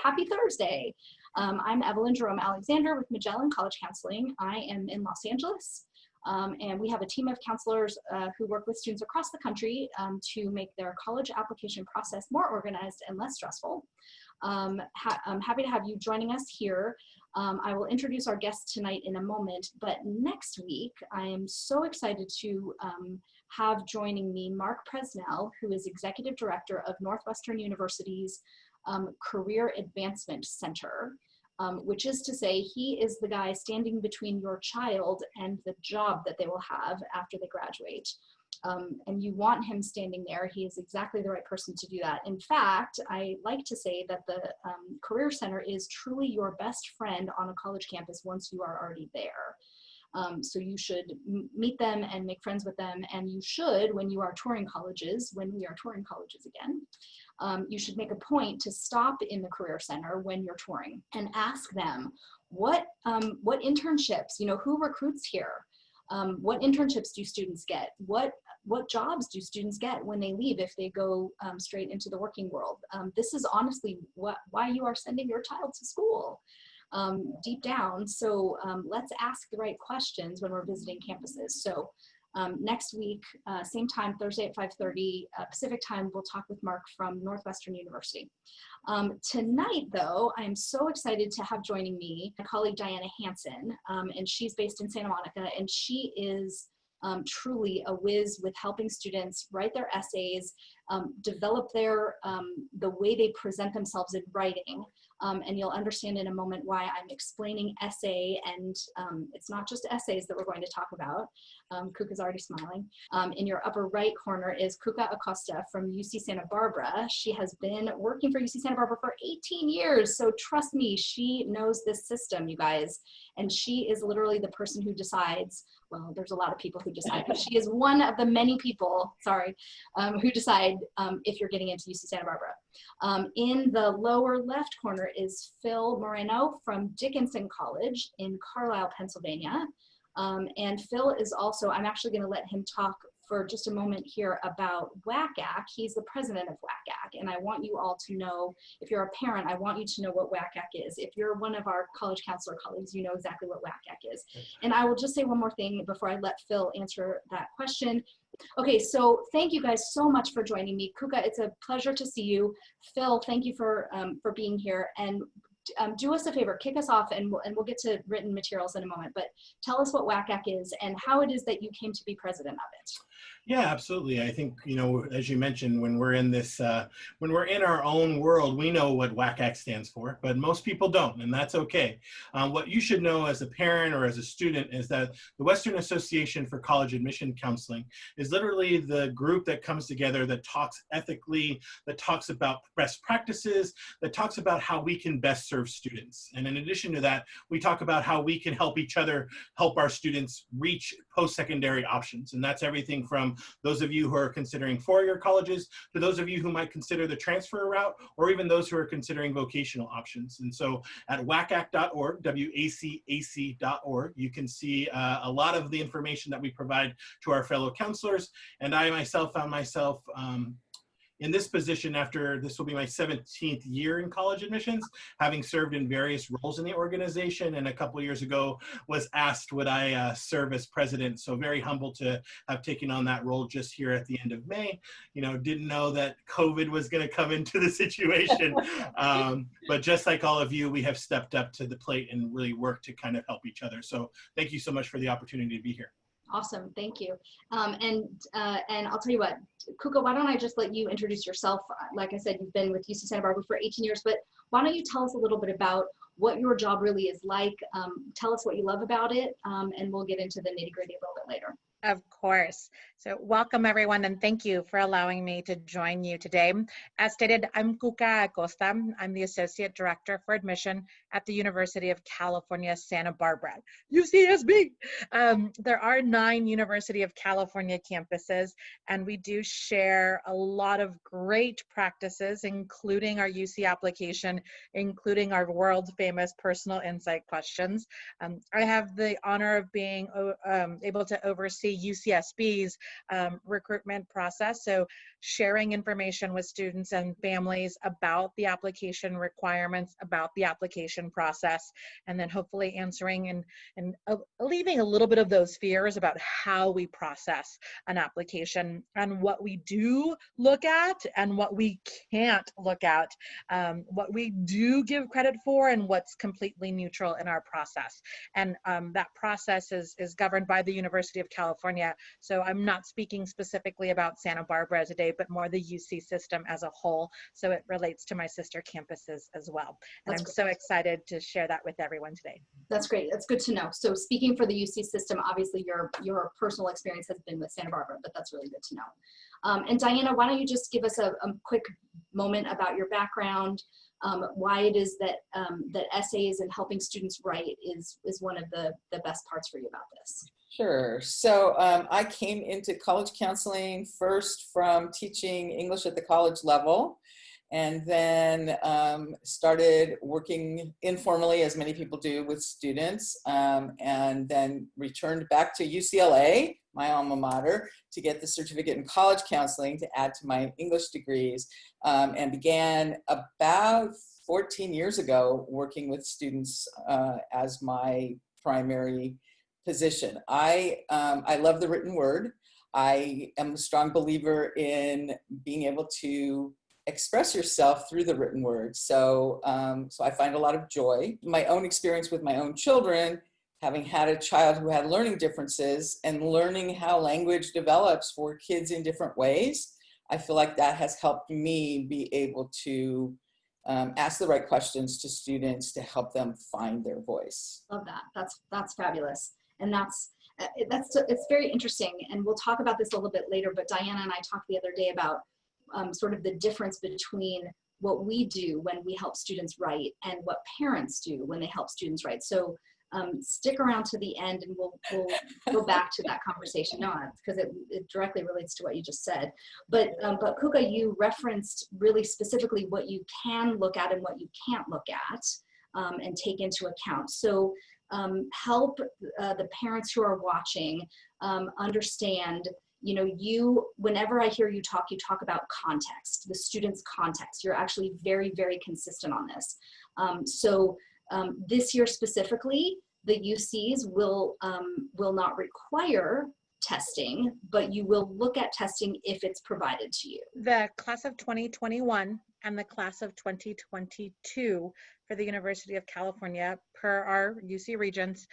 happy Thursday. I'm Evelyn Jerome Alexander with Magellan College Counseling. I am in Los Angeles, and we have a team of counselors who work with students across the country to make their college application process more organized and less stressful. I'm happy to have you joining us here. I will introduce our guests tonight in a moment, but next week I am so excited to have joining me Mark Presnell, who is Executive Director of Northwestern University's Career Advancement Center, which is to say he is the guy standing between your child and the job that they will have after they graduate. And you want him standing there. He is exactly the right person to do that. In fact, I like to say that the Career Center is truly your best friend on a college campus once you are already there. So you should meet them and make friends with them. And you should, when you are touring colleges, when we are touring colleges again, you should make a point to stop in the Career Center when you're touring and ask them what internships, who recruits here? What internships do students get? What jobs do students get when they leave if they go straight into the working world? This is honestly why you are sending your child to school deep down. So let's ask the right questions when we're visiting campuses. So next week, same time, Thursday at 5:30 Pacific time, we'll talk with Mark from Northwestern University. Tonight, though, I'm so excited to have joining me my colleague Diana Hanson, and she's based in Santa Monica, and she is truly a whiz with helping students write their essays, develop the way they present themselves in writing. And you'll understand in a moment why I'm explaining essay, and it's not just essays that we're going to talk about. Cuca's already smiling. In your upper right corner is Cuca Acosta from UC Santa Barbara. She has been working for UC Santa Barbara for 18 years, so trust me, she knows this system, you guys. And she is literally the person who decides, well, there's a lot of people who decide, but she is one of the many people, who decide if you're getting into UC Santa Barbara. In the lower left corner is Phil Moreno from Dickinson College in Carlisle, Pennsylvania. And Phil is also, I'm actually going to let him talk for just a moment here about WACAC. He's the president of WACAC, and I want you all to know, if you're a parent, I want you to know what WACAC is. If you're one of our college counselor colleagues, you know exactly what WACAC is. And I will just say one more thing before I let Phil answer that question. Okay, so thank you guys so much for joining me. Cuca, it's a pleasure to see you. Phil, thank you for being here. And do us a favor, kick us off, and we'll get to written materials in a moment, but tell us what WACAC is and how it is that you came to be president of it. Yeah, absolutely. I think, as you mentioned, when we're in this, when we're in our own world, we know what WACAC stands for, but most people don't, and that's okay. What you should know as a parent or as a student is that the Western Association for College Admission Counseling is literally the group that comes together that talks ethically, that talks about best practices, that talks about how we can best serve students. And in addition to that, we talk about how we can help each other, help our students reach post-secondary options. And that's everything from those of you who are considering four-year colleges to those of you who might consider the transfer route, or even those who are considering vocational options. And so at wacac.org, wacac.org, you can see a lot of the information that we provide to our fellow counselors. And I myself found myself in this position after this will be my 17th year in college admissions, having served in various roles in the organization, and a couple of years ago was asked would I serve as president. So very humbled to have taken on that role just here at the end of May. Didn't know that COVID was going to come into the situation, but just like all of you, we have stepped up to the plate and really worked to kind of help each other. So thank you so much for the opportunity to be here. Awesome, thank you. And I'll tell you what, Cuca, why don't I just let you introduce yourself? Like I said, you've been with UC Santa Barbara for 18 years, but why don't you tell us a little bit about what your job really is like? Tell us what you love about it, and we'll get into the nitty-gritty a little bit later. Of course. So welcome everyone, and thank you for allowing me to join you today. As stated, I'm Cuca Acosta. I'm the Associate Director for Admission at the University of California, Santa Barbara, UCSB. There are 9 University of California campuses, and we do share a lot of great practices, including our UC application, including our world famous personal insight questions. I have the honor of being able to oversee oversee UCSB's recruitment process. So sharing information with students and families about the application requirements, about the application process, and then hopefully answering and alleviating a little bit of those fears about how we process an application and what we do look at and what we can't look at, what we do give credit for and what's completely neutral in our process. And that process is governed by the University of California. So I'm not speaking specifically about Santa Barbara today, but more the UC system as a whole. So it relates to my sister campuses as well. And I'm so excited to share that with everyone today. That's great. That's good to know. So speaking for the UC system, obviously your personal experience has been with Santa Barbara, but that's really good to know. And Diana, why don't you just give us a quick moment about your background, why it is that that essays and helping students write is one of the best parts for you about this. Sure. So I came into college counseling first from teaching English at the college level, and then started working informally, as many people do, with students, and then returned back to UCLA, my alma mater, to get the certificate in college counseling to add to my English degrees, and began about 14 years ago working with students as my primary position. I love the written word. I am a strong believer in being able to express yourself through the written word. So I find a lot of joy. My own experience with my own children, having had a child who had learning differences and learning how language develops for kids in different ways, I feel like that has helped me be able to ask the right questions to students to help them find their voice. Love that. That's fabulous. And it's very interesting. And we'll talk about this a little bit later, but Diana and I talked the other day about sort of the difference between what we do when we help students write and what parents do when they help students write. So stick around to the end and we'll go back to that conversation. No, because it directly relates to what you just said. But Cuca, you referenced really specifically what you can look at and what you can't look at and take into account. So help the parents who are watching understand, whenever I hear you talk about context, the student's context. You're actually very, very consistent on this. This year specifically, the UCs will not require testing, but you will look at testing if it's provided to you. The class of 2021 and the class of 2022 for the University of California, per our UC regents,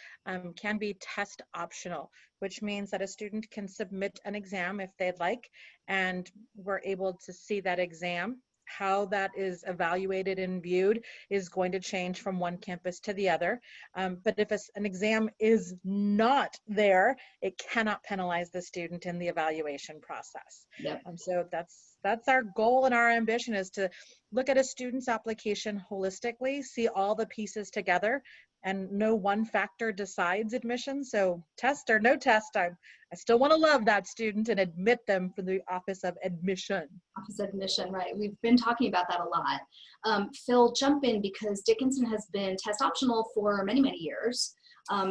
can be test optional, which means that a student can submit an exam if they'd like, and we're able to see that exam. How that is evaluated and viewed is going to change from one campus to the other. But if an exam is not there, it cannot penalize the student in the evaluation process. Yep. So that's our goal and our ambition, is to look at a student's application holistically, see all the pieces together, and no one factor decides admission. So test or no test, I still want to love that student and admit them for the Office of Admission. Office of Admission, right. We've been talking about that a lot. Phil, jump in, because Dickinson has been test optional for many, many years.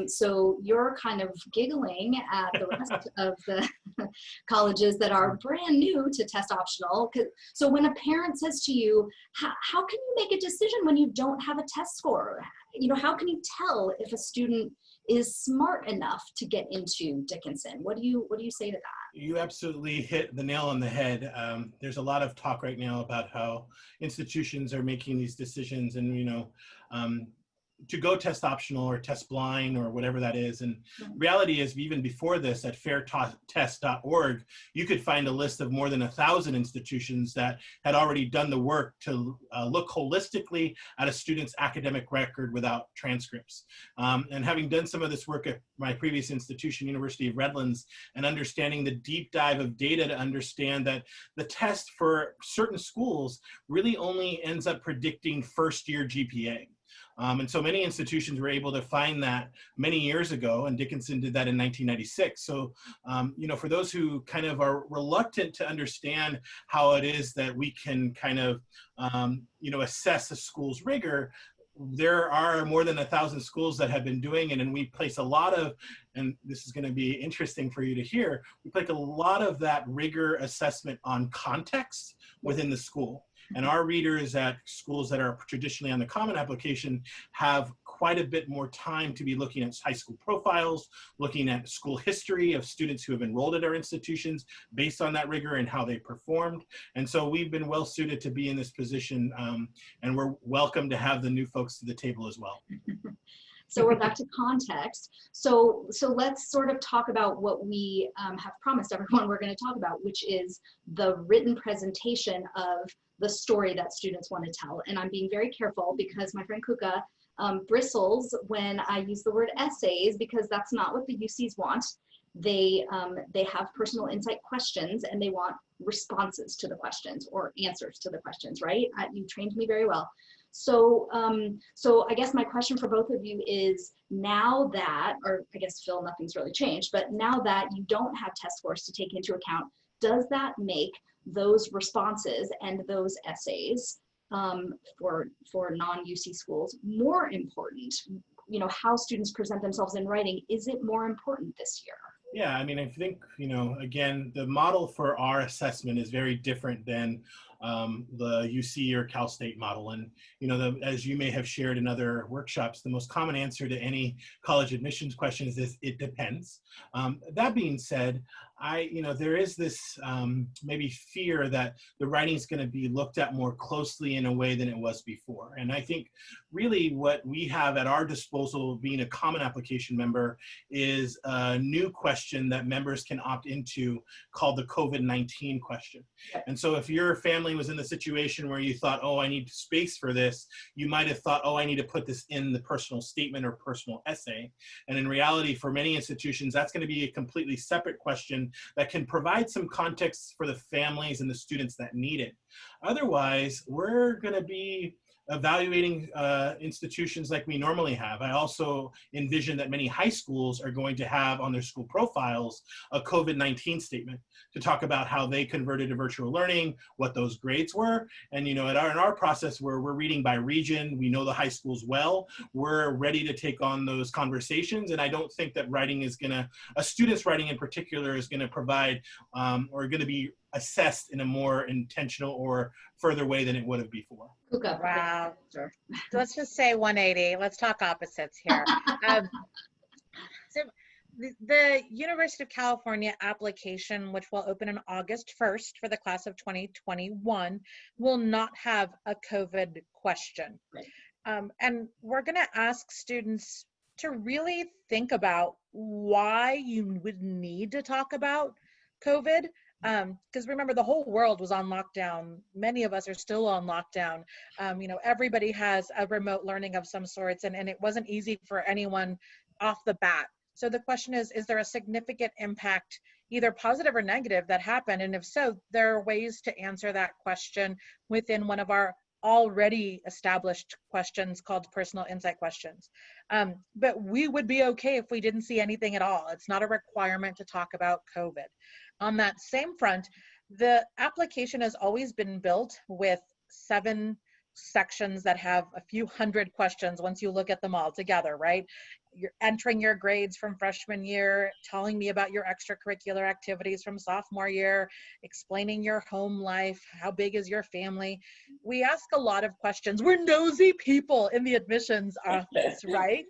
So you're kind of giggling at the rest of the colleges that are brand new to test optional. So when a parent says to you, how can you make a decision when you don't have a test score? How can you tell if a student is smart enough to get into Dickinson? What do you say to that? You absolutely hit the nail on the head. There's a lot of talk right now about how institutions are making these decisions, and to go test optional or test blind or whatever that is. And reality is, even before this, at fairtest.org, you could find a list of more than 1,000 institutions that had already done the work to look holistically at a student's academic record without transcripts. And having done some of this work at my previous institution, University of Redlands, and understanding the deep dive of data to understand that the test for certain schools really only ends up predicting first-year GPA. And so many institutions were able to find that many years ago, and Dickinson did that in 1996. So, for those who kind of are reluctant to understand how it is that we can kind of, assess a school's rigor, there are more than 1,000 schools that have been doing it, and we place a lot of, and this is going to be interesting for you to hear, we place a lot of that rigor assessment on context within the school. And our readers at schools that are traditionally on the Common Application have quite a bit more time to be looking at high school profiles, looking at school history of students who have enrolled at our institutions based on that rigor and how they performed. And so we've been well suited to be in this position, and we're welcome to have the new folks to the table as well. So we're back to context. So let's sort of talk about what we have promised everyone we're going to talk about, which is the written presentation of the story that students want to tell. And I'm being very careful because my friend Cuca bristles when I use the word essays, because that's not what the UCs want. They have personal insight questions and they want responses to the questions or answers to the questions, right? You trained me very well. So I guess my question for both of you is, now that, or I guess Phil, nothing's really changed, but now that you don't have test scores to take into account, does that make those responses and those essays for non-UC schools more important? You know, how students present themselves in writing, is it more important this year? Yeah, I mean, I think, you know, again, the model for our assessment is very different than the UC or Cal State model. And, you know, as you may have shared in other workshops, the most common answer to any college admissions question is this: it depends. That being said, there is this maybe fear that the writing is going to be looked at more closely in a way than it was before. And I think really what we have at our disposal, being a Common Application member, is a new question that members can opt into called the COVID-19 question. And so if your family was in the situation where you thought, oh, I need space for this, you might have thought, oh, I need to put this in the personal statement or personal essay. And in reality, for many institutions, that's going to be a completely separate question that can provide some context for the families and the students that need it. Otherwise, we're going to be evaluating institutions like we normally have. I also envision that many high schools are going to have on their school profiles a COVID-19 statement to talk about how they converted to virtual learning, what those grades were. And, you know, in our process where we're reading by region, we know the high schools well, we're ready to take on those conversations. And I don't think that writing is gonna, a student's writing in particular is gonna provide or gonna be assessed in a more intentional or further way than it would have before. Wow. So let's just say 180. Let's talk opposites here. So the University of California application, which will open on August 1st for the class of 2021, will not have a COVID question. Right. And we're going to ask students to really think about why you would need to talk about COVID. Because remember, the whole world was on lockdown. Many of us are still on lockdown. You know, everybody has a remote learning of some sorts, and it wasn't easy for anyone off the bat. So the question is there a significant impact, either positive or negative, that happened? And if so, there are ways to answer that question within one of our already established questions called personal insight questions. But we would be okay if we didn't see anything at all. It's not a requirement to talk about COVID. On that same front, the application has always been built with 7 sections that have a few hundred questions once you look at them all together, right? You're entering your grades from freshman year, telling me about your extracurricular activities from sophomore year, explaining your home life, how big is your family. We ask a lot of questions. We're nosy people in the admissions office, right?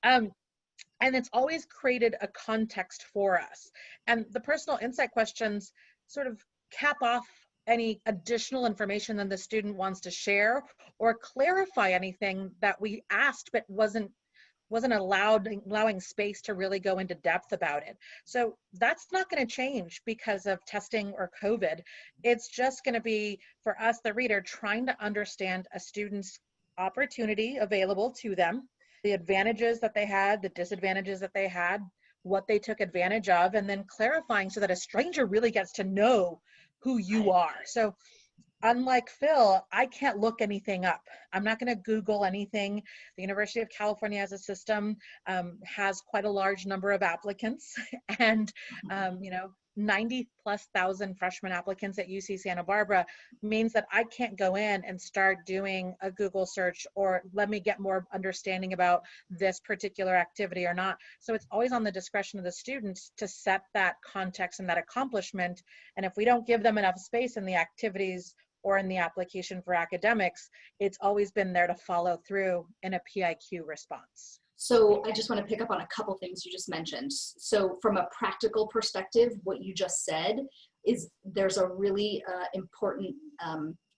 And it's always created a context for us. And the personal insight questions sort of cap off any additional information that the student wants to share or clarify anything that we asked but wasn't allowing space to really go into depth about it. So that's not going to change because of testing or COVID. It's just going to be, for us, the reader, trying to understand a student's opportunity available to them, the advantages that they had, the disadvantages that they had, what they took advantage of, and then clarifying so that a stranger really gets to know who you are. So unlike Phil, I can't look anything up. I'm not going to Google anything. The University of California as a system has quite a large number of applicants. And, you know, 90,000+ freshman applicants at UC Santa Barbara means that I can't go in and start doing a Google search or let me get more understanding about this particular activity or not. So it's always on the discretion of the students to set that context and that accomplishment. And if we don't give them enough space in the activities or in the application for academics, it's always been there to follow through in a PIQ response. So I just want to pick up on a couple things you just mentioned. So from a practical perspective, what you just said is there's a really important,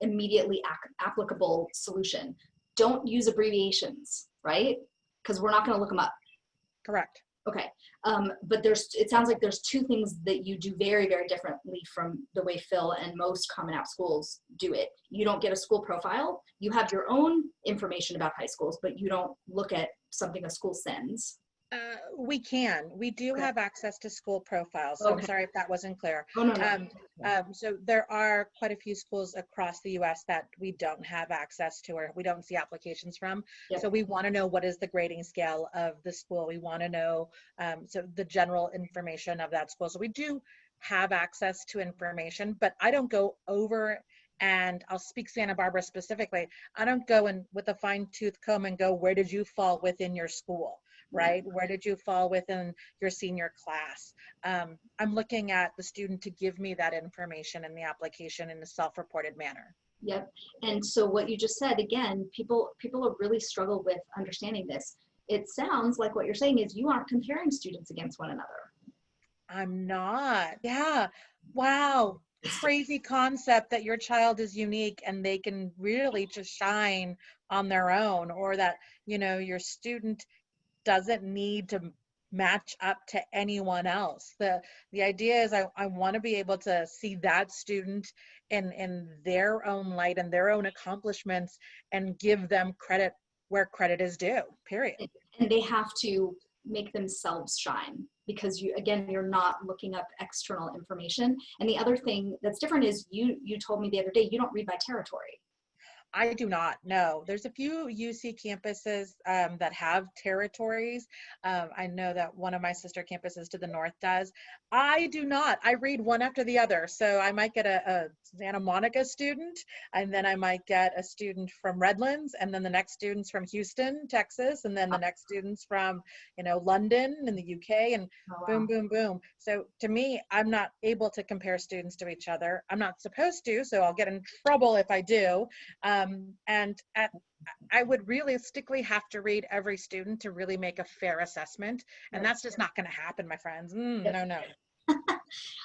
immediately applicable solution. Don't use abbreviations, right? Because we're not going to look them up. Correct. Okay, but it sounds like there's two things that you do very, very differently from the way Phil and most Common App schools do it. You don't get a school profile. You have your own information about high schools, but you don't look at something a school sends. We do have access to school profiles. So Okay. I'm sorry if that wasn't clear. Oh, no. So there are quite a few schools across the US that we don't have access to or we don't see applications from. Yep. So we want to know what is the grading scale of the school. We want to know so the general information of that school. So we do have access to information, but I don't go over, and I'll speak Santa Barbara specifically. I don't go in with a fine tooth comb and go, where did you fall within your school? Right? Where did you fall within your senior class? I'm looking at the student to give me that information in the application in a self-reported manner. Yep. And so what you just said, again, people have really struggled with understanding this. It sounds like what you're saying is you aren't comparing students against one another. I'm not. Yeah. Wow. Crazy concept that your child is unique and they can really just shine on their own, or that, you know, your student doesn't need to match up to anyone else. The idea is I want to be able to see that student in their own light and their own accomplishments and give them credit where credit is due, period. And they have to make themselves shine, because you're not looking up external information. And the other thing that's different is you told me the other day, you don't read by territory. I do not know. There's a few UC campuses that have territories. I know that one of my sister campuses to the north does. I do not. I read one after the other. So I might get a Santa Monica student, and then I might get a student from Redlands, and then the next student's from Houston, Texas, and then the next student's from, you know, London in the UK, and boom, boom, boom. So to me, I'm not able to compare students to each other. I'm not supposed to, so I'll get in trouble if I do. I would realistically have to read every student to really make a fair assessment. And that's just not going to happen, my friends. No.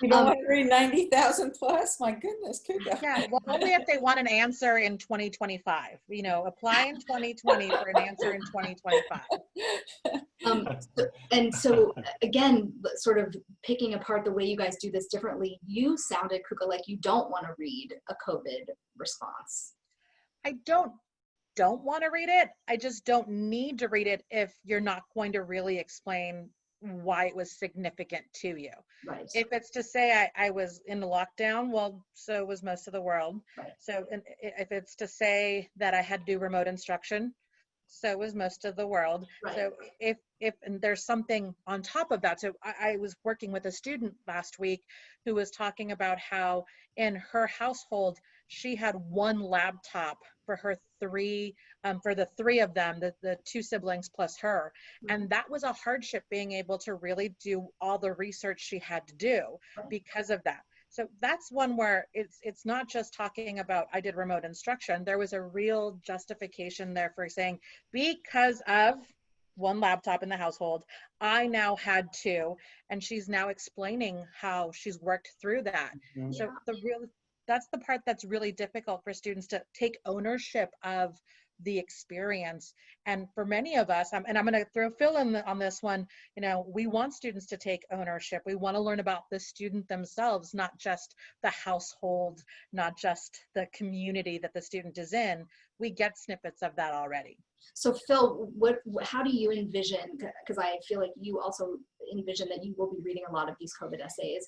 You don't want to read 90,000 plus? My goodness, Cuca. Yeah, well, only if they want an answer in 2025. You know, apply in 2020 for an answer in 2025. And so again, sort of picking apart the way you guys do this differently, you sounded, Cuca, like you don't want to read a COVID response. I don't want to read it. I just don't need to read it if you're not going to really explain why it was significant to you. Right. If it's to say I was in the lockdown, well, so was most of the world. Right. So if it's to say that I had to do remote instruction, so was most of the world. Right. So if and there's something on top of that. So I was working with a student last week who was talking about how in her household, she had one laptop for her for the three of them, the two siblings plus her. And that was a hardship, being able to really do all the research she had to do because of that. So that's one where it's not just talking about I did remote instruction. There was a real justification there for saying, because of one laptop in the household, I now had two, and she's now explaining how she's worked through that. Mm-hmm. So that's the part that's really difficult for students, to take ownership of the experience. And for many of us, and I'm going to throw Phil in on this one, you know, we want students to take ownership. We want to learn about the student themselves, not just the household, not just the community that the student is in. We get snippets of that already. So Phil, how do you envision, because I feel like you also envision that you will be reading a lot of these COVID essays,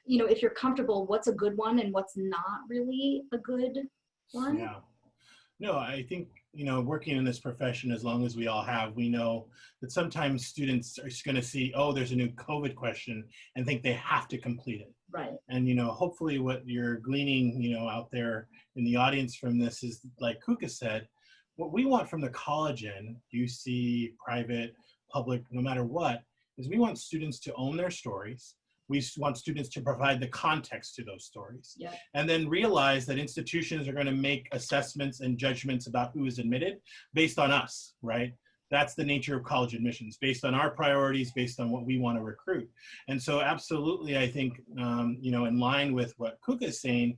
you know, if you're comfortable, what's a good one and what's not really a good one? Yeah. No, I think, working in this profession, as long as we all have, we know that sometimes students are going to see, oh, there's a new COVID question and think they have to complete it. Right. And, hopefully what you're gleaning, out there in the audience from this is, like Cuca said, what we want from the college end, UC, private, public, no matter what, is we want students to own their stories. We want students to provide the context to those stories. Yeah. And then realize that institutions are going to make assessments and judgments about who is admitted based on us, right? That's the nature of college admissions, based on our priorities, based on what we want to recruit. And so absolutely, I think, in line with what Cuca is saying,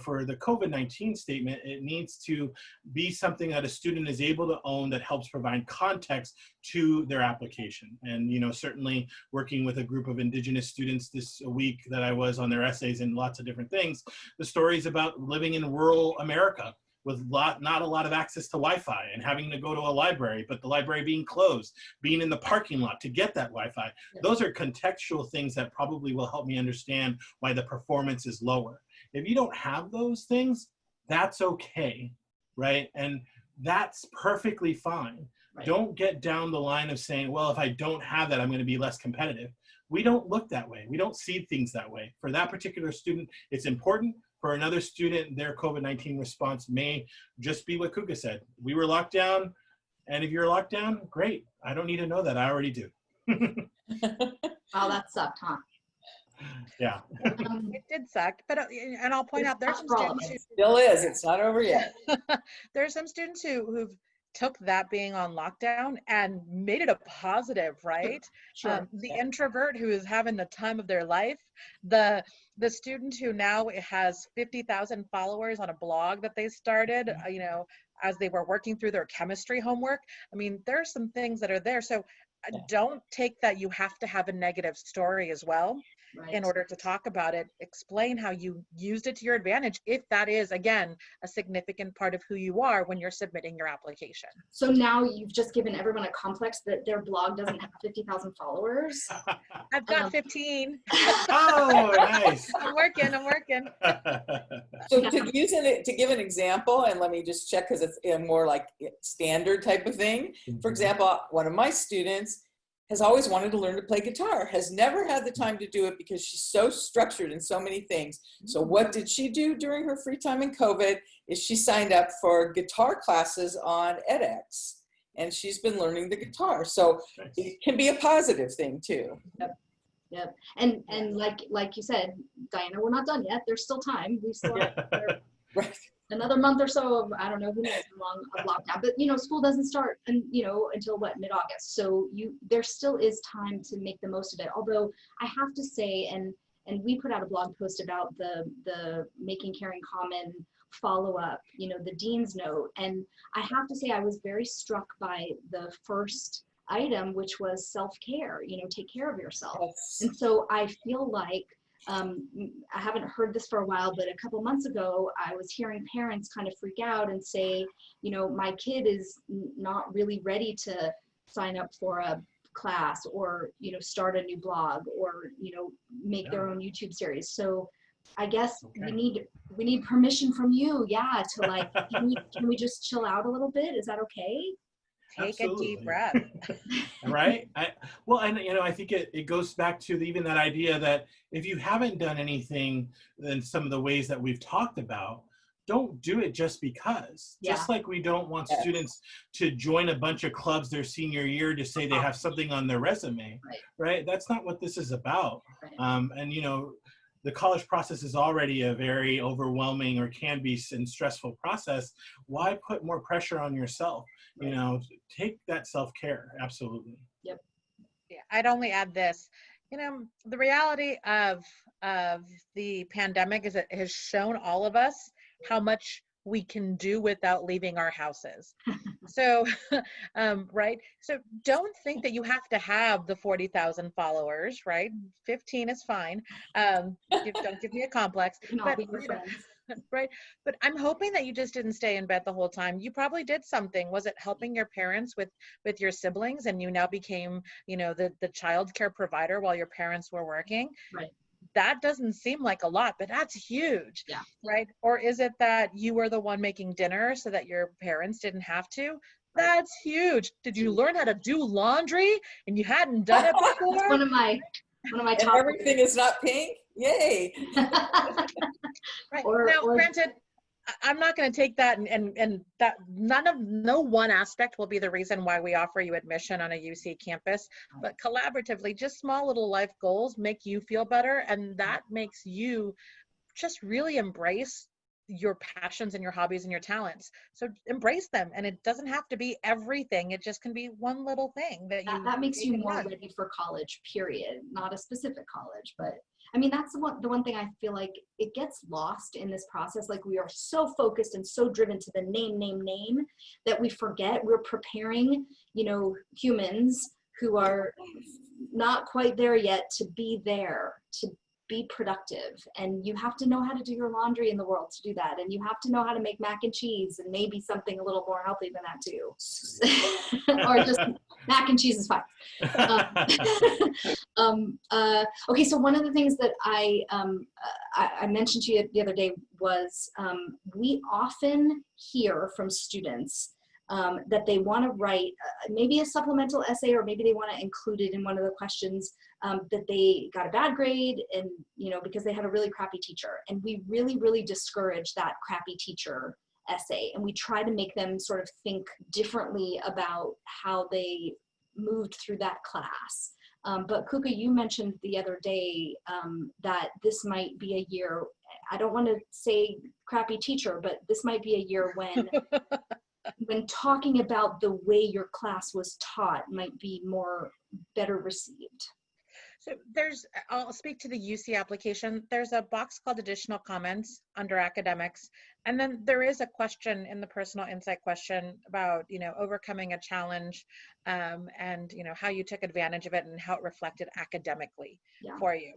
for the COVID-19 statement, it needs to be something that a student is able to own that helps provide context to their application. And, certainly working with a group of Indigenous students this week that I was on their essays and lots of different things, the stories about living in rural America with not a lot of access to Wi-Fi and having to go to a library, but the library being closed, being in the parking lot to get that Wi-Fi. Yeah. Those are contextual things that probably will help me understand why the performance is lower. If you don't have those things, that's okay, right? And that's perfectly fine. Right. Don't get down the line of saying, well, if I don't have that, I'm going to be less competitive. We don't look that way. We don't see things that way. For that particular student, it's important. For another student, their COVID-19 response may just be what Cuca said. We were locked down, and if you're locked down, great. I don't need to know that. I already do. Wow, that sucked, huh? Yeah. It did suck, but and I'll point out there's some students who Still is. It's not over yet. there's some students who've took that being on lockdown and made it a positive, right? Sure. The introvert who is having the time of their life, the student who now has 50,000 followers on a blog that they started, as they were working through their chemistry homework. I mean, there are some things that are there. So don't take that you have to have a negative story as well. Right. In order to talk about it. Explain how you used it to your advantage, if that is, again, a significant part of who you are when you're submitting your application. So now you've just given everyone a complex that their blog doesn't have 50,000 followers. I've got 15. Oh, nice. I'm working. So to give an example, and let me just check because it's a more like standard type of thing. For example, one of my students has always wanted to learn to play guitar, has never had the time to do it because she's so structured in so many things. So what did she do during her free time in COVID is she signed up for guitar classes on edX, and she's been learning the guitar. So it can be a positive thing too. Yep. And like you said, Diana, we're not done yet. There's still time. We still have Right. another month or so of, I don't know, who knows how long of lockdown, but school doesn't start until what, mid-August. So there still is time to make the most of it. Although I have to say, and we put out a blog post about the Making Caring Common follow-up, the dean's note. And I have to say, I was very struck by the first item, which was self-care, take care of yourself. Yes. And so I feel like, I haven't heard this for a while, but a couple months ago, I was hearing parents kind of freak out and say, my kid is not really ready to sign up for a class or, start a new blog or, make their own YouTube series. So I guess we need permission from you. Yeah. To like, can we just chill out a little bit? Is that okay? Take Absolutely. a deep breath. Right? I think it goes back to even that idea that if you haven't done anything in some of the ways that we've talked about, don't do it just because. Yeah. Just like we don't want students to join a bunch of clubs their senior year to say they have something on their resume, right? That's not what this is about. Right. The college process is already a very overwhelming or can be a stressful process. Why put more pressure on yourself? Right. Take that self-care. Absolutely. Yep. Yeah, I'd only add this. The reality of the pandemic is it has shown all of us how much we can do without leaving our houses. So, right. So don't think that you have to have the 40,000 followers, right? 15 is fine. Don't give me a complex. But, right. But I'm hoping that you just didn't stay in bed the whole time. You probably did something. Was it helping your parents with your siblings and you now became, the child care provider while your parents were working? Right. that doesn't seem like a lot, but that's huge, Yeah. right? Or is it that you were the one making dinner so that your parents didn't have to? That's huge. Did you learn how to do laundry and you hadn't done it before? That's one of my And top. everything is not pink? Yay. Right. Or- Now, or- granted, I'm not going to take that and that no one aspect will be the reason why we offer you admission on a UC campus, but collaboratively, just small little life goals make you feel better, and that makes you just really embrace your passions and your hobbies and your talents. So embrace them, and it doesn't have to be everything. It just can be one little thing that you that makes you can more run. ready for college, period. Not a specific college, but I mean, that's the one thing I feel like it gets lost in this process. Like, we are so focused and so driven to the name that we forget we're preparing, humans who are not quite there yet to be there, to be productive. And you have to know how to do your laundry in the world to do that. And you have to know how to make mac and cheese, and maybe something a little more healthy than that too. Or just mac and cheese is fine. Okay, so one of the things that I mentioned to you the other day was we often hear from students that they want to write maybe a supplemental essay, or maybe they want to include it in one of the questions, that they got a bad grade and, because they had a really crappy teacher. And we really, really discourage that crappy teacher essay. And we try to make them sort of think differently about how they moved through that class. But Cuca, you mentioned the other day that this might be a year, I don't want to say crappy teacher, but this might be a year when when talking about the way your class was taught might be better received. So I'll speak to the UC application. There's a box called additional comments under academics. And then there is a question in the personal insight question about, overcoming a challenge and, how you took advantage of it and how it reflected academically for you.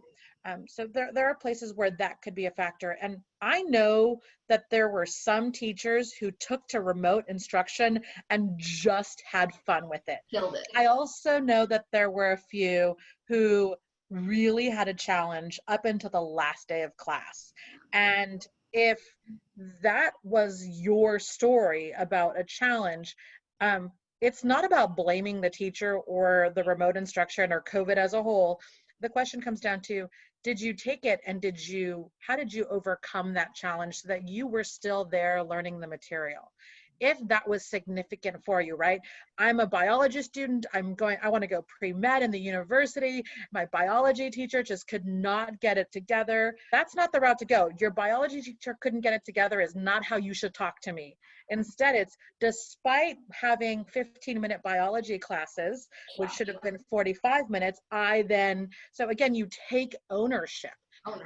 So there are places where that could be a factor. And I know that there were some teachers who took to remote instruction and just had fun with it. Killed it. I also know that there were a few who really had a challenge up until the last day of class. And if that was your story about a challenge, it's not about blaming the teacher or the remote instruction or COVID as a whole. The question comes down to, did you take it, and how did you overcome that challenge so that you were still there learning the material? If that was significant for you, right? I'm a biology student. I want to go pre-med in the university. My biology teacher just could not get it together. That's not the route to go. Your biology teacher couldn't get it together is not how you should talk to me. Instead, it's despite having 15-minute biology classes, which should have been 45 minutes, so again, you take ownership.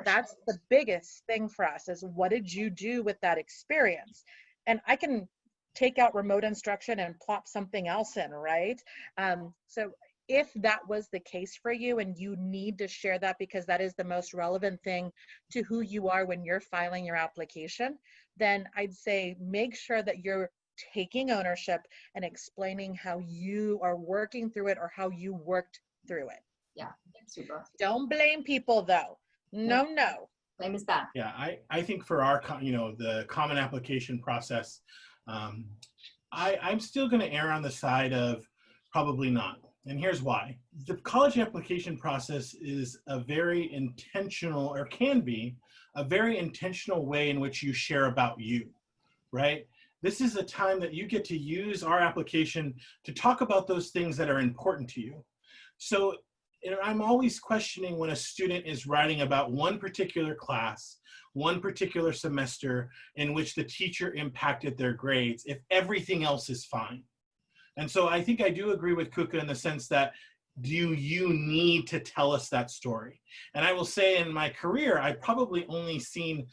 That's the biggest thing for us, is what did you do with that experience? And I can take out remote instruction and plop something else in, right? So if that was the case for you and you need to share that because that is the most relevant thing to who you are when you're filing your application, then I'd say make sure that you're taking ownership and explaining how you are working through it or how you worked through it. Yeah, super. Don't blame people though. No. Blame is bad. Yeah, I think for our, the common application process, I'm still going to err on the side of probably not. And here's why. The college application process is a very intentional, or can be a very intentional way in which you share about you, right? This is a time that you get to use our application to talk about those things that are important to you. So I'm always questioning when a student is writing about one particular class, one particular semester in which the teacher impacted their grades, if everything else is fine. And so I think I do agree with Cuca in the sense that, do you need to tell us that story? And I will say in my career, I've probably only seen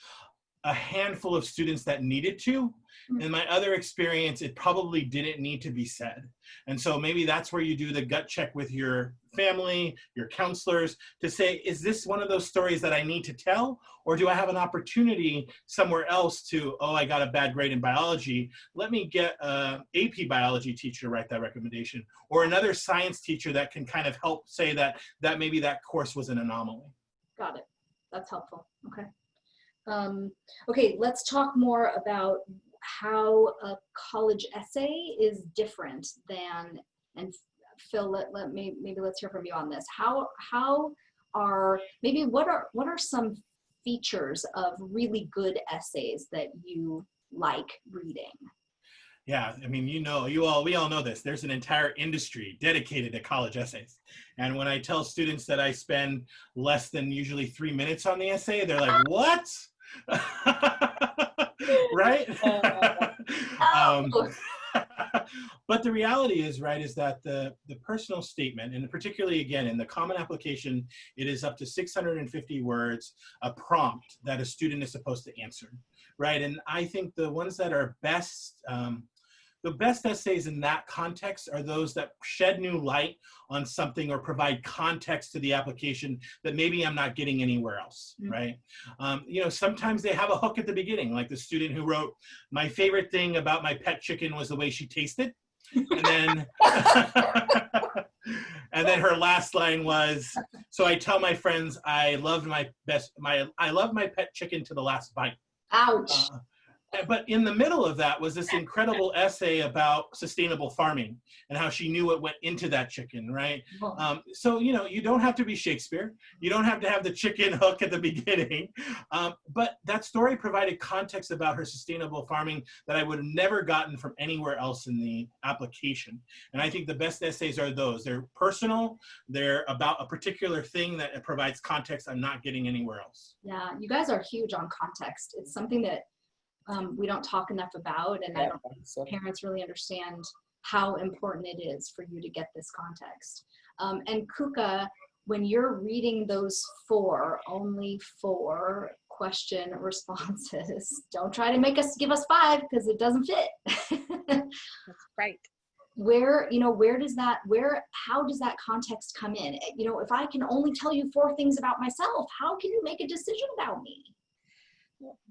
a handful of students that needed to. In my other experience, it probably didn't need to be said. And so maybe that's where you do the gut check with your family, your counselors, to say, is this one of those stories that I need to tell? Or do I have an opportunity somewhere else to, I got a bad grade in biology. Let me get an AP biology teacher to write that recommendation, or another science teacher that can kind of help say that maybe that course was an anomaly. Got it. That's helpful. Okay. Okay, let's talk more about how a college essay is different than, and Phil, maybe let's hear from you on this. What are some features of really good essays that you like reading? Yeah, I mean, we all know this. There's an entire industry dedicated to college essays. And when I tell students that I spend less than usually 3 minutes on the essay, they're like, what? Right? But the reality is, right, is that the personal statement, and particularly again in the common application, it is up to 650 words, a prompt that a student is supposed to answer, right? And I think the ones that are best, the best essays in that context are those that shed new light on something or provide context to the application that maybe I'm not getting anywhere else, right? Sometimes they have a hook at the beginning, like the student who wrote, "My favorite thing about my pet chicken was the way she tasted." And then, and then her last line was, "So I tell my friends I loved my pet chicken to the last bite." Ouch. But in the middle of that was this incredible essay about sustainable farming and how she knew what went into that chicken, right? So, you don't have to be Shakespeare. You don't have to have the chicken hook at the beginning. But that story provided context about her sustainable farming that I would have never gotten from anywhere else in the application. And I think the best essays are those. They're personal. They're about a particular thing that provides context I'm not getting anywhere else. Yeah, you guys are huge on context. It's something that we don't talk enough about, and I don't think parents really understand how important it is for you to get this context. And Cuca, when you're reading those only four question responses, don't try to give us 5 because it doesn't fit. That's right. How does that context come in? If I can only tell you 4 things about myself, how can you make a decision about me?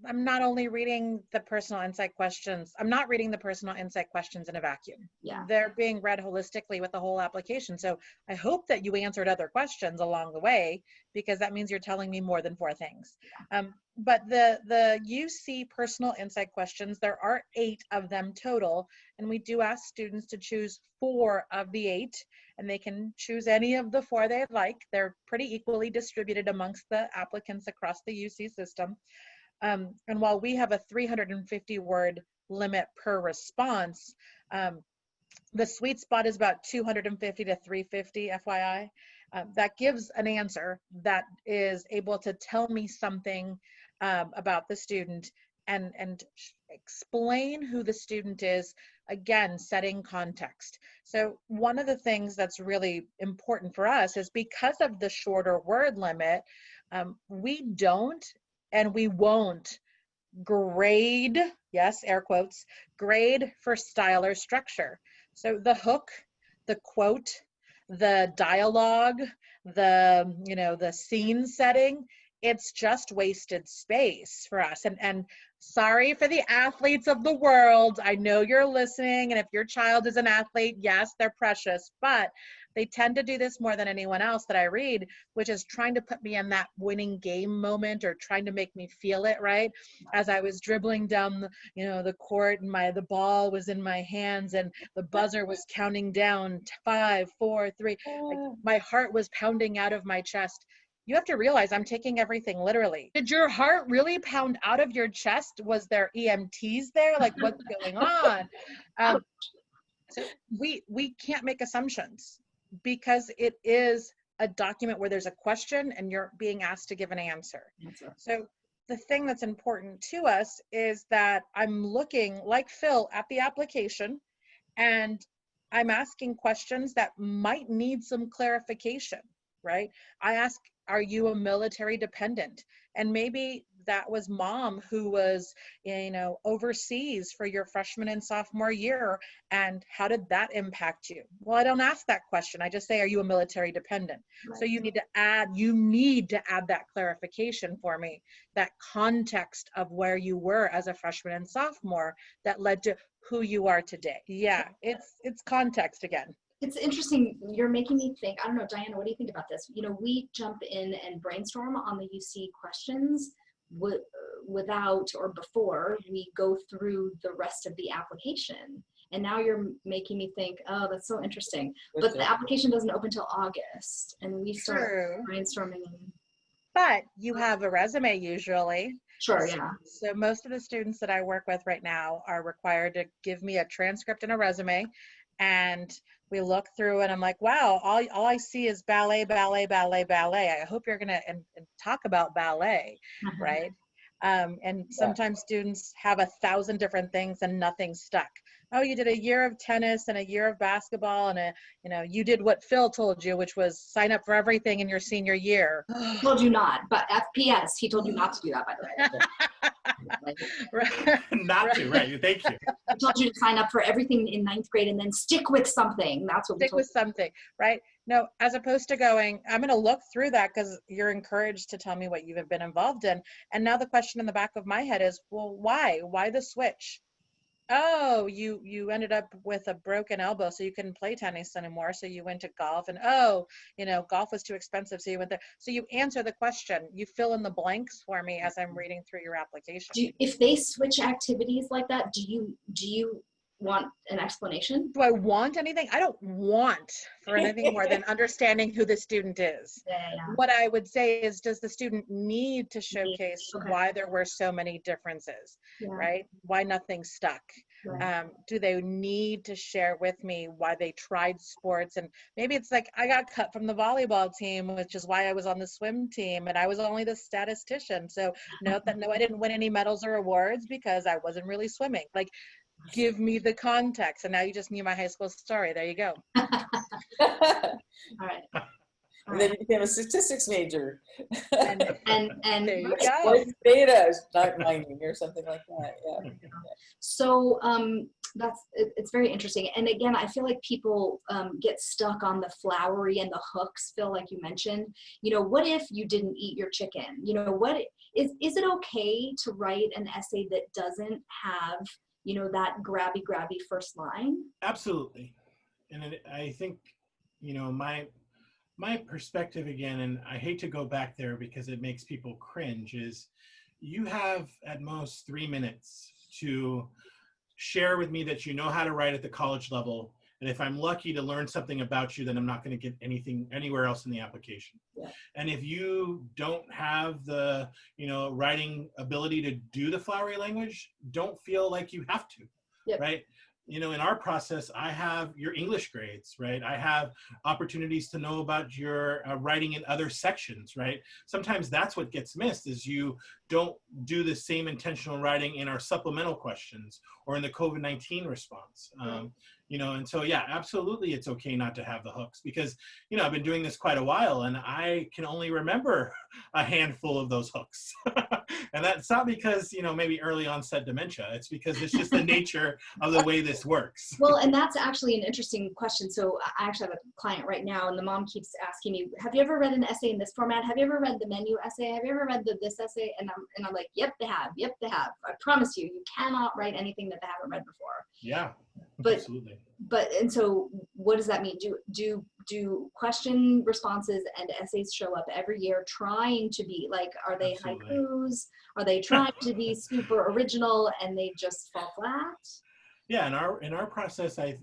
I'm not only reading the personal insight questions, I'm not reading the personal insight questions in a vacuum. Yeah. They're being read holistically with the whole application. So I hope that you answered other questions along the way, because that means you're telling me more than 4 things. But the UC personal insight questions, there are 8 of them total, and we do ask students to choose 4 of the 8, and they can choose any of the 4 they'd like. They're pretty equally distributed amongst the applicants across the UC system. And while we have a 350 word limit per response, the sweet spot is about 250 to 350, FYI. That gives an answer that is able to tell me something about the student and explain who the student is, again, setting context. So one of the things that's really important for us is, because of the shorter word limit, we don't and we won't grade, yes, air quotes, grade for style or structure. So the hook, the quote, the dialogue, the scene setting, it's just wasted space for us. And sorry for the athletes of the world. I know you're listening, and if your child is an athlete, yes, they're precious, but they tend to do this more than anyone else that I read, which is trying to put me in that winning game moment, or trying to make me feel it, right? As I was dribbling down the court, and the ball was in my hands, and the buzzer was counting down 5, 4, 3. Like, my heart was pounding out of my chest. You have to realize I'm taking everything literally. Did your heart really pound out of your chest? Was there EMTs there? Like, what's going on? So we can't make assumptions, because it is a document where there's a question and you're being asked to give an answer. So the thing that's important to us is that I'm looking, like Phil, at the application, and I'm asking questions that might need some clarification, right? I ask, are you a military dependent? And maybe that was mom who was, overseas for your freshman and sophomore year. And how did that impact you? Well, I don't ask that question. I just say, are you a military dependent? Right. So you need to add that clarification for me, that context of where you were as a freshman and sophomore that led to who you are today. Yeah, it's context again. It's interesting. You're making me think. I don't know, Diana, what do you think about this? You know, we jump in and brainstorm on the UC questions without or before we go through the rest of the application. And now you're making me think, oh, that's so interesting. But the application doesn't open till August, and we start brainstorming. But you have a resume usually. Sure, yeah. So most of the students that I work with right now are required to give me a transcript and a resume. And we look through and I'm like, wow, all I see is ballet, ballet, ballet, ballet. I hope you're going to talk about ballet, right? And sometimes students have 1,000 different things and nothing stuck. Oh, you did a year of tennis and a year of basketball, and you did what Phil told you, which was sign up for everything in your senior year. He told you not, but FPS, he told you not to do that, by the way. Right. Not to, right? Thank you. He told you to sign up for everything in 9th grade and then stick with something. That's what we stick told with something, right? No, as opposed to going, I'm going to look through that because you're encouraged to tell me what you've been involved in. And now the question in the back of my head is, well, why? Why the switch? Oh, you ended up with a broken elbow, so you couldn't play tennis anymore. So you went to golf, and golf was too expensive, so you went there. So you answer the question. You fill in the blanks for me as I'm reading through your application. If they switch activities like that, do you want an explanation? Do I want anything? I don't want for anything more than understanding who the student is. Yeah. What I would say is, does the student need to showcase why there were so many differences, right? Why nothing stuck? Right. Do they need to share with me why they tried sports? And maybe it's like, I got cut from the volleyball team, which is why I was on the swim team, and I was only the statistician. So note that no, I didn't win any medals or awards because I wasn't really swimming. Like, give me the context. And now you just knew my high school story. There you go. All right. And then you became a statistics major. and there you go. Data, not mining or something like that. Yeah. So it's very interesting. And again, I feel like people get stuck on the flowery and the hooks, Phil, like you mentioned. What if you didn't eat your chicken? What is it okay to write an essay that doesn't have that grabby first line? Absolutely. And I think, my perspective again, and I hate to go back there because it makes people cringe, is you have at most 3 minutes to share with me that you know how to write at the college level. And if I'm lucky to learn something about you, then I'm not going to get anything anywhere else in the application. Yeah. And if you don't have the, writing ability to do the flowery language, don't feel like you have to, right? In our process, I have your English grades, right? I have opportunities to know about your writing in other sections, right? Sometimes that's what gets missed, is you don't do the same intentional writing in our supplemental questions or in the COVID-19 response. And so, yeah, absolutely, it's okay not to have the hooks because, I've been doing this quite a while and I can only remember a handful of those hooks. And that's not because, maybe early onset dementia. It's because it's just the nature of the way this works. Well, and that's actually an interesting question. So I actually have a client right now and the mom keeps asking me, have you ever read an essay in this format? Have you ever read the menu essay? Have you ever read this essay? And I'm like, yep, they have. Yep, they have. I promise you, you cannot write anything that they haven't read before. Yeah, absolutely. And so what does that mean? Do question responses and essays show up every year trying to be like, are they haikus? Are they trying to be super original and they just fall flat? Yeah, in our process, I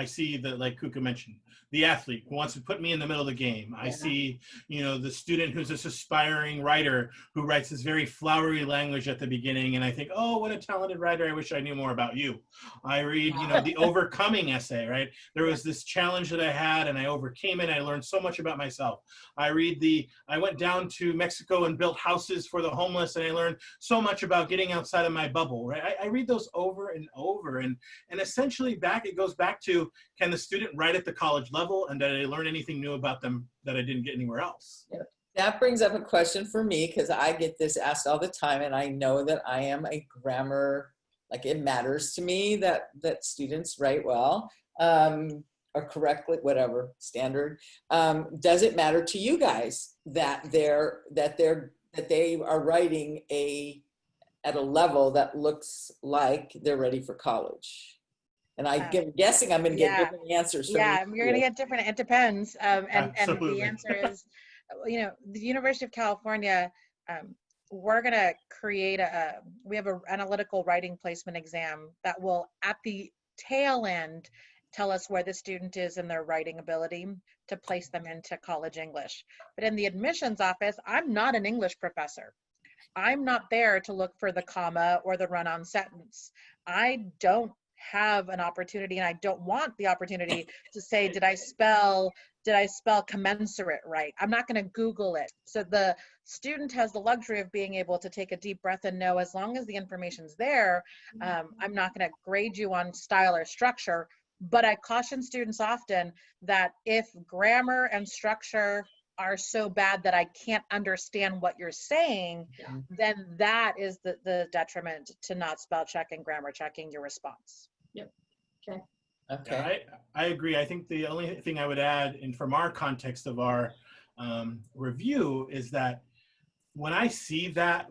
see that, like Cuca mentioned, the athlete who wants to put me in the middle of the game. I see, the student who's this aspiring writer who writes this very flowery language at the beginning, and I think, oh, what a talented writer! I wish I knew more about you. I read, the overcoming essay, right? There was this challenge that I had, and I overcame it. I learned so much about myself. I went down to Mexico and built houses for the homeless, and I learned so much about getting outside of my bubble, right? I read those over and over, and essentially it goes back to, can the student write at the college level, and did I learn anything new about them that I didn't get anywhere else? Yeah. That brings up a question for me, because I get this asked all the time, and I know that I am a grammar, like it matters to me that students write well, or correctly, whatever, standard. Does it matter to you guys that they are writing at a level that looks like they're ready for college? And I'm guessing I'm going to get different answers from yeah, you. you're going to get different. It depends. And the answer is, the University of California, we're going to create we have an analytical writing placement exam that will, at the tail end, tell us where the student is in their writing ability to place them into college English. But in the admissions office, I'm not an English professor. I'm not there to look for the comma or the run-on sentence. I don't have an opportunity, and I don't want the opportunity to say, did I spell commensurate right? I'm not going to Google it. So the student has the luxury of being able to take a deep breath and know, as long as the information's there, I'm not going to grade you on style or structure. But I caution students often that if grammar and structure are so bad that I can't understand what you're saying, then that is the detriment to not spell check and grammar checking your response. Yep. Okay. Okay. I agree. I think the only thing I would add, and from our context of our review, is that when I see that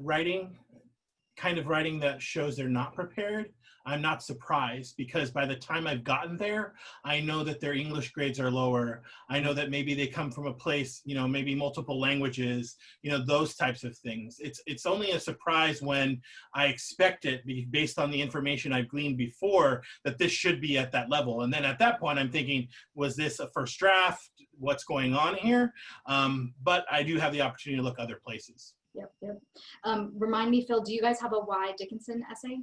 kind of writing that shows they're not prepared, I'm not surprised, because by the time I've gotten there, I know that their English grades are lower. I know that maybe they come from a place, maybe multiple languages, those types of things. It's only a surprise when I expect it based on the information I've gleaned before that this should be at that level. And then at that point, I'm thinking, was this a first draft? What's going on here? But I do have the opportunity to look other places. Yep. Remind me, Phil, do you guys have a Y Dickinson essay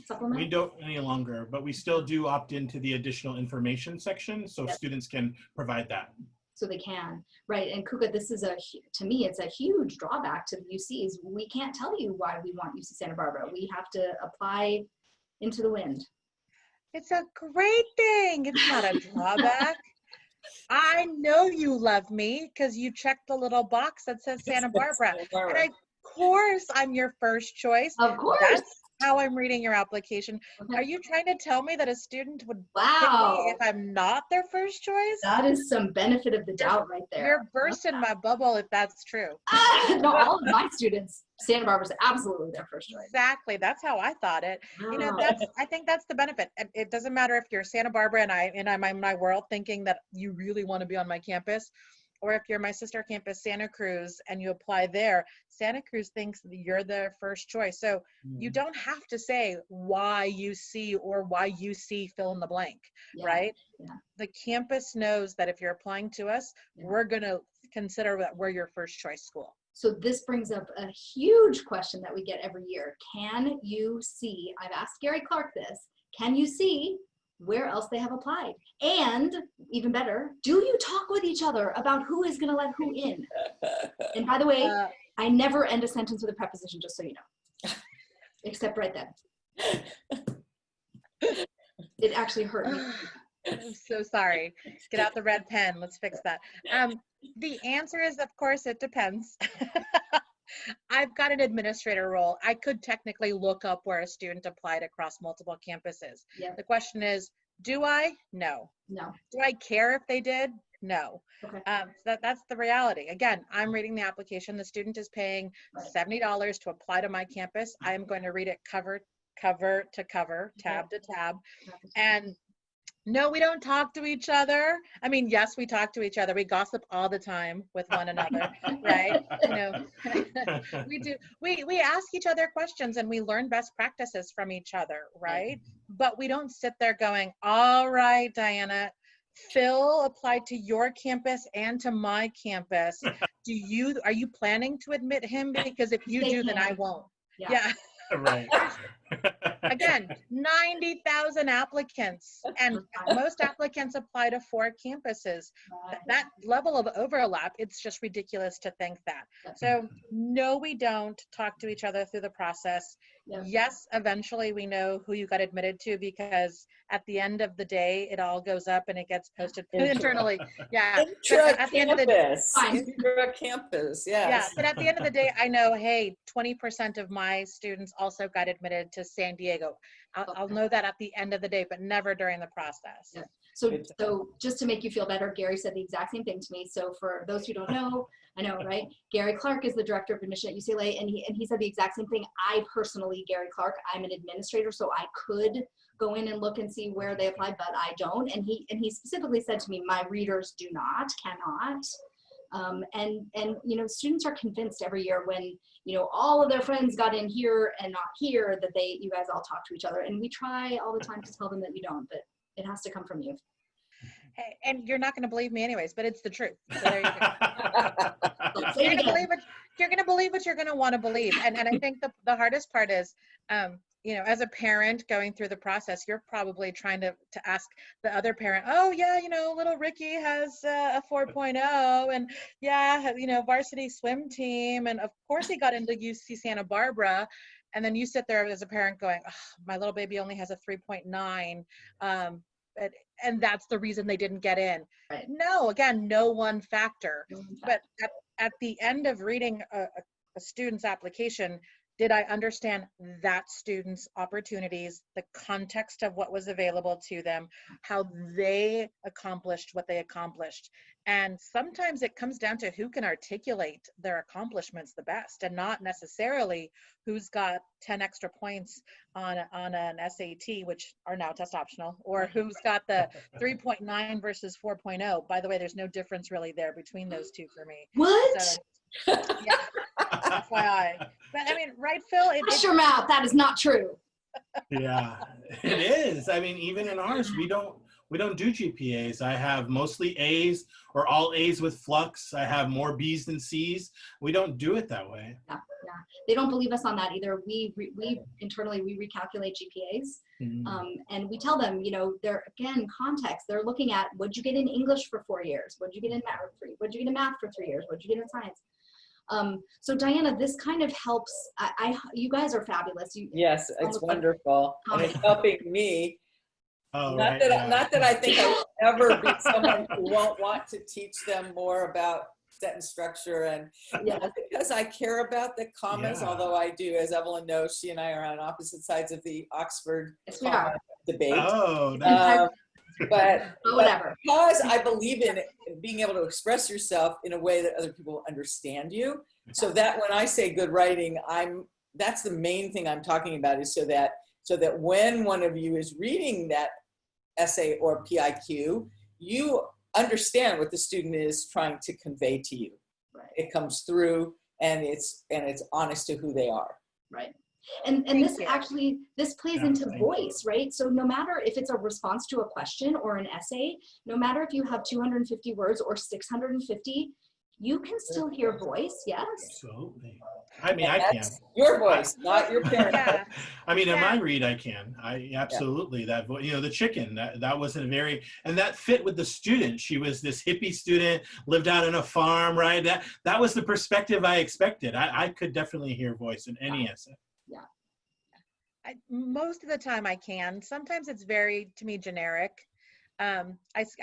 supplement? We don't any longer, but we still do opt into the additional information section, so students can provide that. So they can, right? And Cuca, this is to me, it's a huge drawback to the UCs. We can't tell you why we want UC Santa Barbara. We have to apply into the wind. It's a great thing. It's not a drawback. I know you love me because you checked the little box that says Santa Barbara. And of course, I'm your first choice. Of course. That's how I'm reading your application. Okay. Are you trying to tell me that a student would pick me if I'm not their first choice? That is some benefit of the doubt right there. You're bursting my bubble if that's true. No, all of my students, Santa Barbara's absolutely their first choice. Exactly. That's how I thought it. I think that's the benefit. It doesn't matter if you're Santa Barbara and I'm in my world thinking that you really want to be on my campus, or if you're my sister campus, Santa Cruz, and you apply there, Santa Cruz thinks that you're their first choice. So you don't have to say why UC or why UC fill in the blank, right? Yeah. The campus knows that if you're applying to us, we're going to consider that we're your first choice school. So this brings up a huge question that we get every year. Can you see, I've asked Gary Clark this, can you see where else they have applied? And even better, do you talk with each other about who is going to let who in? And by the way, I never end a sentence with a preposition, just so you know, except right then. It actually hurt me. I'm so sorry. Get out the red pen. Let's fix that. The answer is, of course, it depends. I've got an administrator role. I could technically look up where a student applied across multiple campuses. Yep. The question is, do I? No. No. Do I care if they did? No. Okay. That's the reality. Again, I'm reading the application. The student is paying $70 to apply to my campus. I am going to read it cover to cover, tab to tab. And no, we don't talk to each other. I mean, yes, we talk to each other. We gossip all the time with one another, right? We do. We ask each other questions and we learn best practices from each other, right? But we don't sit there going, all right, Diana, Phil applied to your campus and to my campus. Are you planning to admit him? Because if you do, then I won't. Yeah. Right. Again, 90,000 applicants, and most applicants apply to 4 campuses. That level of overlap, it's just ridiculous to think that. So no, we don't talk to each other through the process. Yes, eventually we know who you got admitted to, because at the end of the day, it all goes up and it gets posted internally. Yeah. At the end of the campus, yes. Yeah, but at the end of the day, I know, hey, 20% of my students also got admitted to San Diego. I'll know that at the end of the day, but never during the process. Yeah. So just to make you feel better, Gary said the exact same thing to me. So for those who don't know, I know, right? Gary Clark is the director of admission at UCLA, and he said the exact same thing. I personally, Gary Clark, I'm an administrator, so I could go in and look and see where they applied, but I don't. And he specifically said to me, my readers do not, cannot. And you know, students are convinced every year when, you know, all of their friends got in here and not here, that you guys all talk to each other. And we try all the time to tell them that you don't, but it has to come from you. Hey, and you're not going to believe me anyways, but it's the truth. So there you go. Say You're it going again. to believe what you're going to want to believe. And I think the hardest part is, you know, as a parent going through the process, you're probably trying to ask the other parent, oh yeah, you know, little Ricky has a 4.0, and yeah, you know, varsity swim team, and of course he got into UC Santa Barbara. And then you sit there as a parent going, oh, my little baby only has a 3.9. And that's the reason they didn't get in. Right. No, again, no one factor. No one But at the end of reading a student's application, did I understand that student's opportunities, the context of what was available to them, how they accomplished what they accomplished? And sometimes it comes down to who can articulate their accomplishments the best, and not necessarily who's got 10 extra points on an SAT, which are now test optional, or who's got the 3.9 versus 4.0. By the way, there's no difference really there between those two for me. What? So, yeah, FYI. But I mean, right, Phil? Shut your mouth. That is not true. Yeah, it is. I mean, even in ours, we don't do GPAs. I have mostly A's or all A's with flux. I have more B's than C's. We don't do it that way. Yeah. They don't believe us on that either. We internally, we recalculate GPAs. And we tell them, you know, they're, again, context. They're looking at, what'd you get in English for 4 years? What'd you get in math? What'd you get in math for 3 years? What'd you get in science? So Diana, this kind of helps. You guys are fabulous. Yes, it's wonderful. And it's helping me. Oh, Not that I think I will ever be someone who won't want to teach them more about sentence structure, and not because I care about the commas, although I do. As Evelyn knows, she and I are on opposite sides of the Oxford comma debate. Oh, nice. But whatever. Because I believe in being able to express yourself in a way that other people understand you, so that when I say good writing, that's the main thing I'm talking about, is so that when one of you is reading that essay or PIQ, you understand what the student is trying to convey to you. Right. It comes through, and it's honest to who they are. Right. And this plays into voice, right? So no matter if it's a response to a question or an essay, no matter if you have 250 words or 650, you can still hear voice, yes? Absolutely. I mean, I can. Your voice, not your parent. Yeah. I mean, in my read, I can. I absolutely, that, you know, the chicken, that wasn't very, and that fit with the student. She was this hippie student, lived out on a farm, right? That was the perspective I expected. I could definitely hear voice in any essay. Yeah. Most of the time I can. Sometimes it's very, to me, generic. I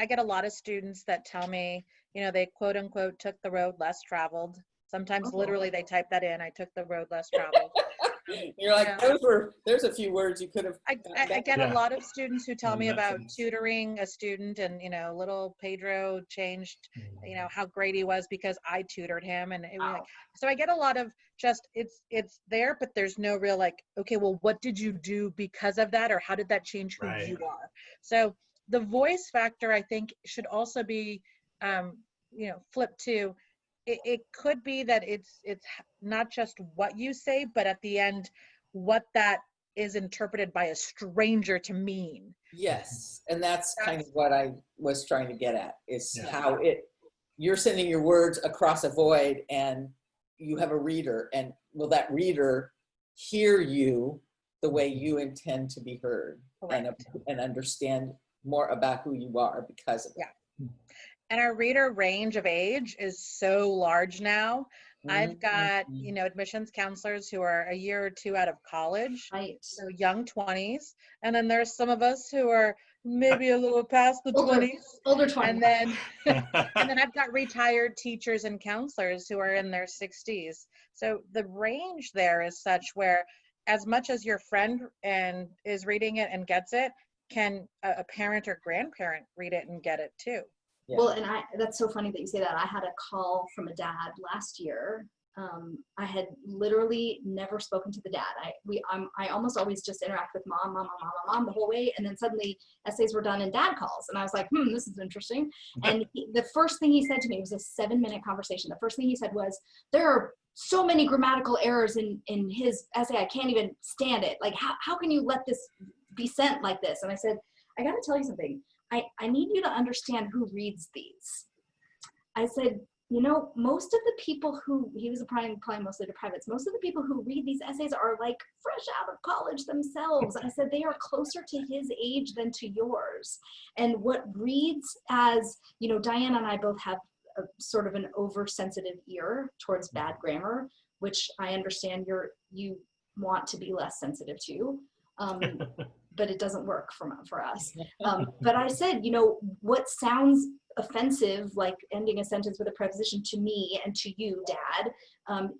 get a lot of students that tell me, you know, they quote unquote took the road less traveled. Sometimes literally they type that in, I took the road less traveled. You're like, there's a few words you could have. I get a lot of students who tell me about tutoring a student, and, you know, little Pedro changed, you know, how great he was because I tutored him. And it was like, so I get a lot of just, it's there, but there's no real like, okay, well, what did you do because of that? Or how did that change who you are? So the voice factor, I think, should also be, you know, flipped to, it could be that it's not just what you say, but at the end, what that is interpreted by a stranger to mean. Yes, and that's kind of what I was trying to get at, is how you're sending your words across a void, and you have a reader, and will that reader hear you the way you intend to be heard, and understand more about who you are because of it. Yeah. And our reader range of age is so large now. I've got, you know, admissions counselors who are a year or two out of college, so young 20s. And then there's some of us who are maybe a little past the 20s. Older 20s. And then, and then I've got retired teachers and counselors who are in their 60s. So the range there is such where, as much as your friend is reading it and gets it, can a parent or grandparent read it and get it too. Yeah. Well, and that's so funny that you say that. I had a call from a dad last year I had literally never spoken to the dad. I almost always just interact with mom the whole way. And then suddenly essays were done and dad calls. And I was like, this is interesting. And the first thing he said to me, it was a 7-minute conversation. The first thing he said was, there are so many grammatical errors in his essay. I can't even stand it. Like, how can you let this be sent like this? And I said, I got to tell you something. I need you to understand who reads these. I said, you know, most of the people who, he was applying mostly to privates, most of the people who read these essays are like fresh out of college themselves. I said, they are closer to his age than to yours. And what reads as, you know, Diana and I both have a sort of an oversensitive ear towards bad grammar, which I understand you want to be less sensitive to. But it doesn't work for us. But I said, you know, what sounds offensive, like ending a sentence with a preposition to me and to you, Dad,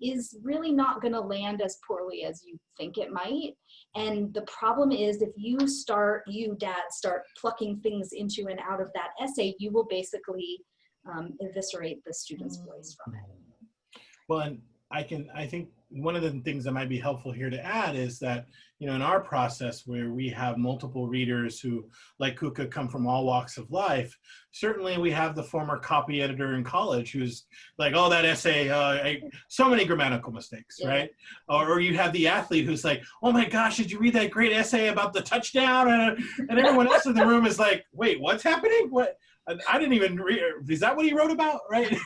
is really not gonna land as poorly as you think it might. And the problem is, if you, Dad, start plucking things into and out of that essay, you will basically eviscerate the student's voice from it. Well, and I think one of the things that might be helpful here to add is that, you know, in our process where we have multiple readers who, like Cuca, come from all walks of life, certainly we have the former copy editor in college who's like, oh, that essay, so many grammatical mistakes, yeah. Right? Or you have the athlete who's like, oh my gosh, did you read that great essay about the touchdown? And everyone else in the room is like, wait, what's happening? What? I didn't even read, is that what he wrote about, right?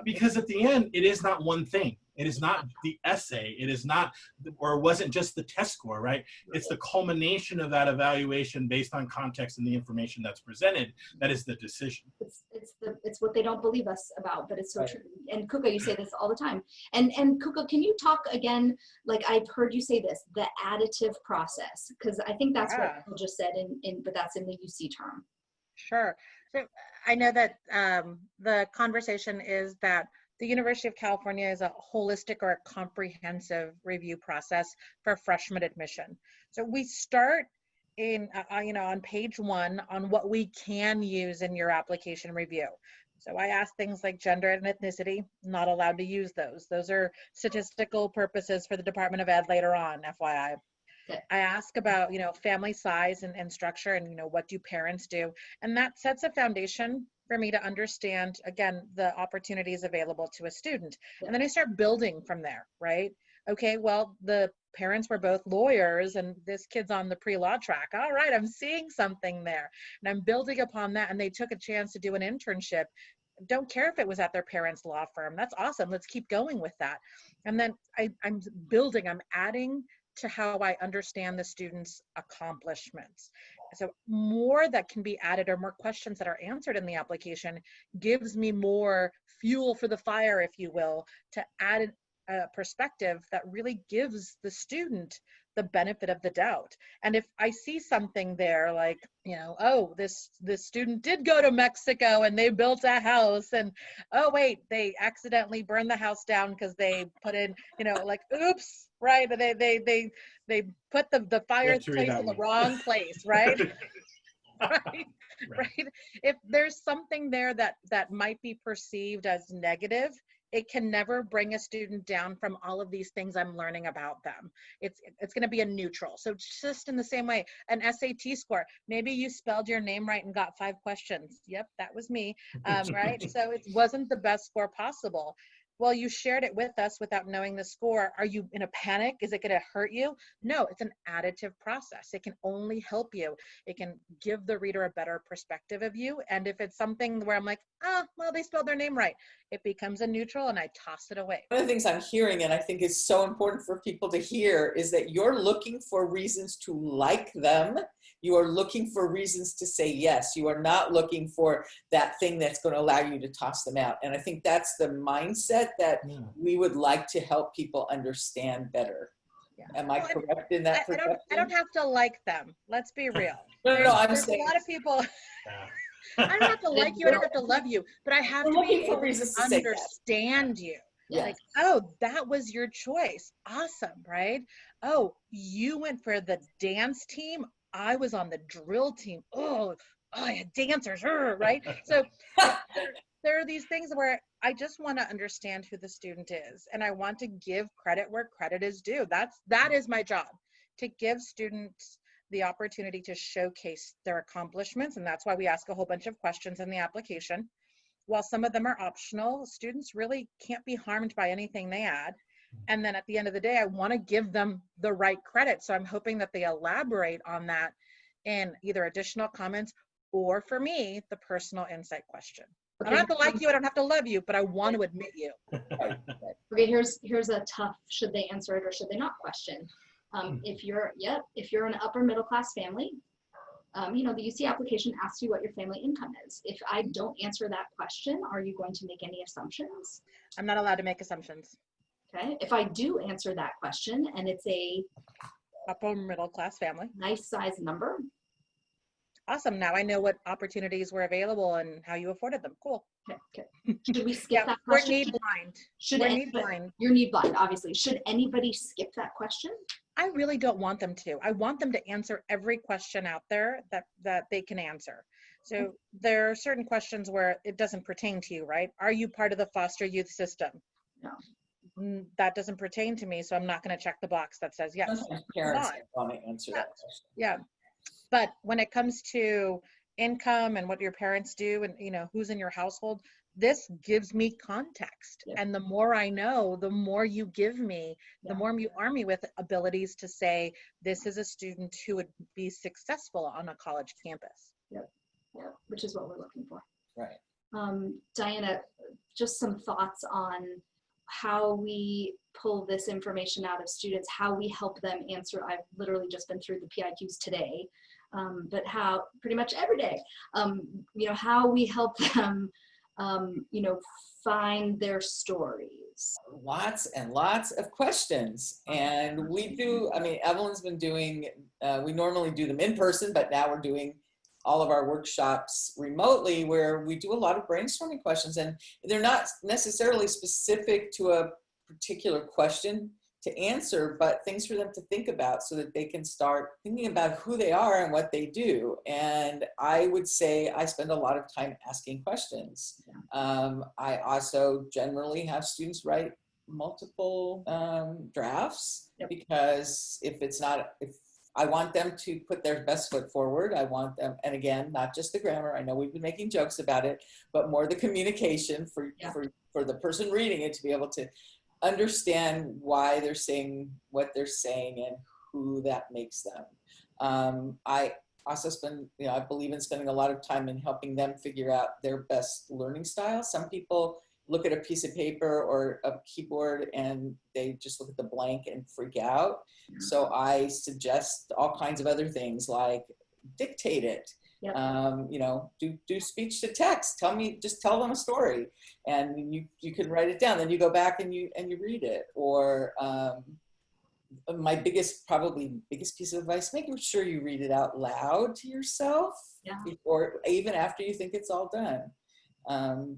Because at the end, it is not one thing. It is not the essay. It is not, or wasn't just the test score, right? It's the culmination of that evaluation based on context and the information that's presented. That is the decision. It's what they don't believe us about, but it's so true. And Cuca, you say this all the time. And Cuca, can you talk again, like I've heard you say this, the additive process, because I think that's what you just said, but that's in the UC term. Sure. So I know that the conversation is that the University of California is a holistic or a comprehensive review process for freshman admission. So we start in, on page 1 on what we can use in your application review. So I ask things like gender and ethnicity, not allowed to use those. Those are statistical purposes for the Department of Ed later on, FYI. I ask about, family size and structure and, what do parents do? And that sets a foundation for me to understand, again, the opportunities available to a student. And then I start building from there, right? Okay, well, the parents were both lawyers and this kid's on the pre-law track. All right, I'm seeing something there. And I'm building upon that. And they took a chance to do an internship. Don't care if it was at their parents' law firm. That's awesome. Let's keep going with that. And then I'm building, I'm adding to how I understand the students' accomplishments. So more that can be added or more questions that are answered in the application gives me more fuel for the fire, if you will, to add a perspective that really gives the student the benefit of the doubt. And if I see something there like, oh, this student did go to Mexico and they built a house, and oh wait, they accidentally burned the house down because they put in, oops, right? They put the fireplace in the wrong place, right? Right. If there's something there that might be perceived as negative, it can never bring a student down from all of these things I'm learning about them. It's going to be a neutral. So just in the same way, an SAT score, maybe you spelled your name right and got 5 questions. Yep, that was me, right? So it wasn't the best score possible. Well, you shared it with us without knowing the score. Are you in a panic? Is it going to hurt you? No, it's an additive process. It can only help you. It can give the reader a better perspective of you. And if it's something where I'm like, well, they spelled their name right, it becomes a neutral and I toss it away. One of the things I'm hearing, and I think is so important for people to hear, is that you're looking for reasons to like them. You are looking for reasons to say yes. You are not looking for that thing that's going to allow you to toss them out. And I think that's the mindset that we would like to help people understand better. Yeah. Am I correct in that perception? I don't have to like them. Let's be real. No, I'm saying. A lot of people. I don't have to like you. I don't have to love you. But I have to be able to understand you. Yes. Like, oh, that was your choice. Awesome, right? Oh, you went for the dance team. I was on the drill team. Oh, I had dancers, right? So there are these things where I just want to understand who the student is, and I want to give credit where credit is due. That is my job, to give students the opportunity to showcase their accomplishments, and that's why we ask a whole bunch of questions in the application. While some of them are optional, students really can't be harmed by anything they add. And then at the end of the day, I want to give them the right credit. So I'm hoping that they elaborate on that in either additional comments or, for me, the personal insight question. I don't have to like you, I don't have to love you, but I want to admit you. Okay, here's a tough should they answer it or should they not question. If you're an upper middle class family, the UC application asks you what your family income is. If I don't answer that question, are you going to make any assumptions? I'm not allowed to make assumptions. Okay, if I do answer that question and it's a Upper middle class family. nice size number. Awesome, now I know what opportunities were available and how you afforded them. Cool. Okay. Should we skip that We're question? need blind. We're need blind. You're need blind, obviously. Should anybody skip that question? I really don't want them to. I want them to answer every question out there that they can answer. So there are certain questions where it doesn't pertain to you, right? Are you part of the foster youth system? No. That doesn't pertain to me, so I'm not going to check the box that says yes. Sometimes parents want to answer that question. Yeah. But when it comes to income and what your parents do and who's in your household, this gives me context. Yeah. And the more I know, the more you give me, the more you arm me with abilities to say, this is a student who would be successful on a college campus. Yep. Yeah, which is what we're looking for. Right. Diana, just some thoughts on how we pull this information out of students, how we help them answer. I've literally just been through the PIQs today, but how pretty much every day, how we help them, find their stories. Lots and lots of questions. And we do, Evelyn's been doing, we normally do them in person, but now we're doing all of our workshops remotely where we do a lot of brainstorming questions, and they're not necessarily specific to a particular question to answer, but things for them to think about so that they can start thinking about who they are and what they do. And I would say I spend a lot of time asking questions. I also generally have students write multiple drafts, because if I want them to put their best foot forward. I want them, and again, not just the grammar. I know we've been making jokes about it, but more the communication for the person reading it to be able to understand why they're saying what they're saying and who that makes them. I also I believe in spending a lot of time in helping them figure out their best learning style. Some people look at a piece of paper or a keyboard and they just look at the blank and freak out. So I suggest all kinds of other things like dictate it. Yep. Do speech to text. Just tell them a story, and you can write it down. Then you go back and you read it. Or my biggest piece of advice: making sure you read it out loud to yourself before, even after you think it's all done,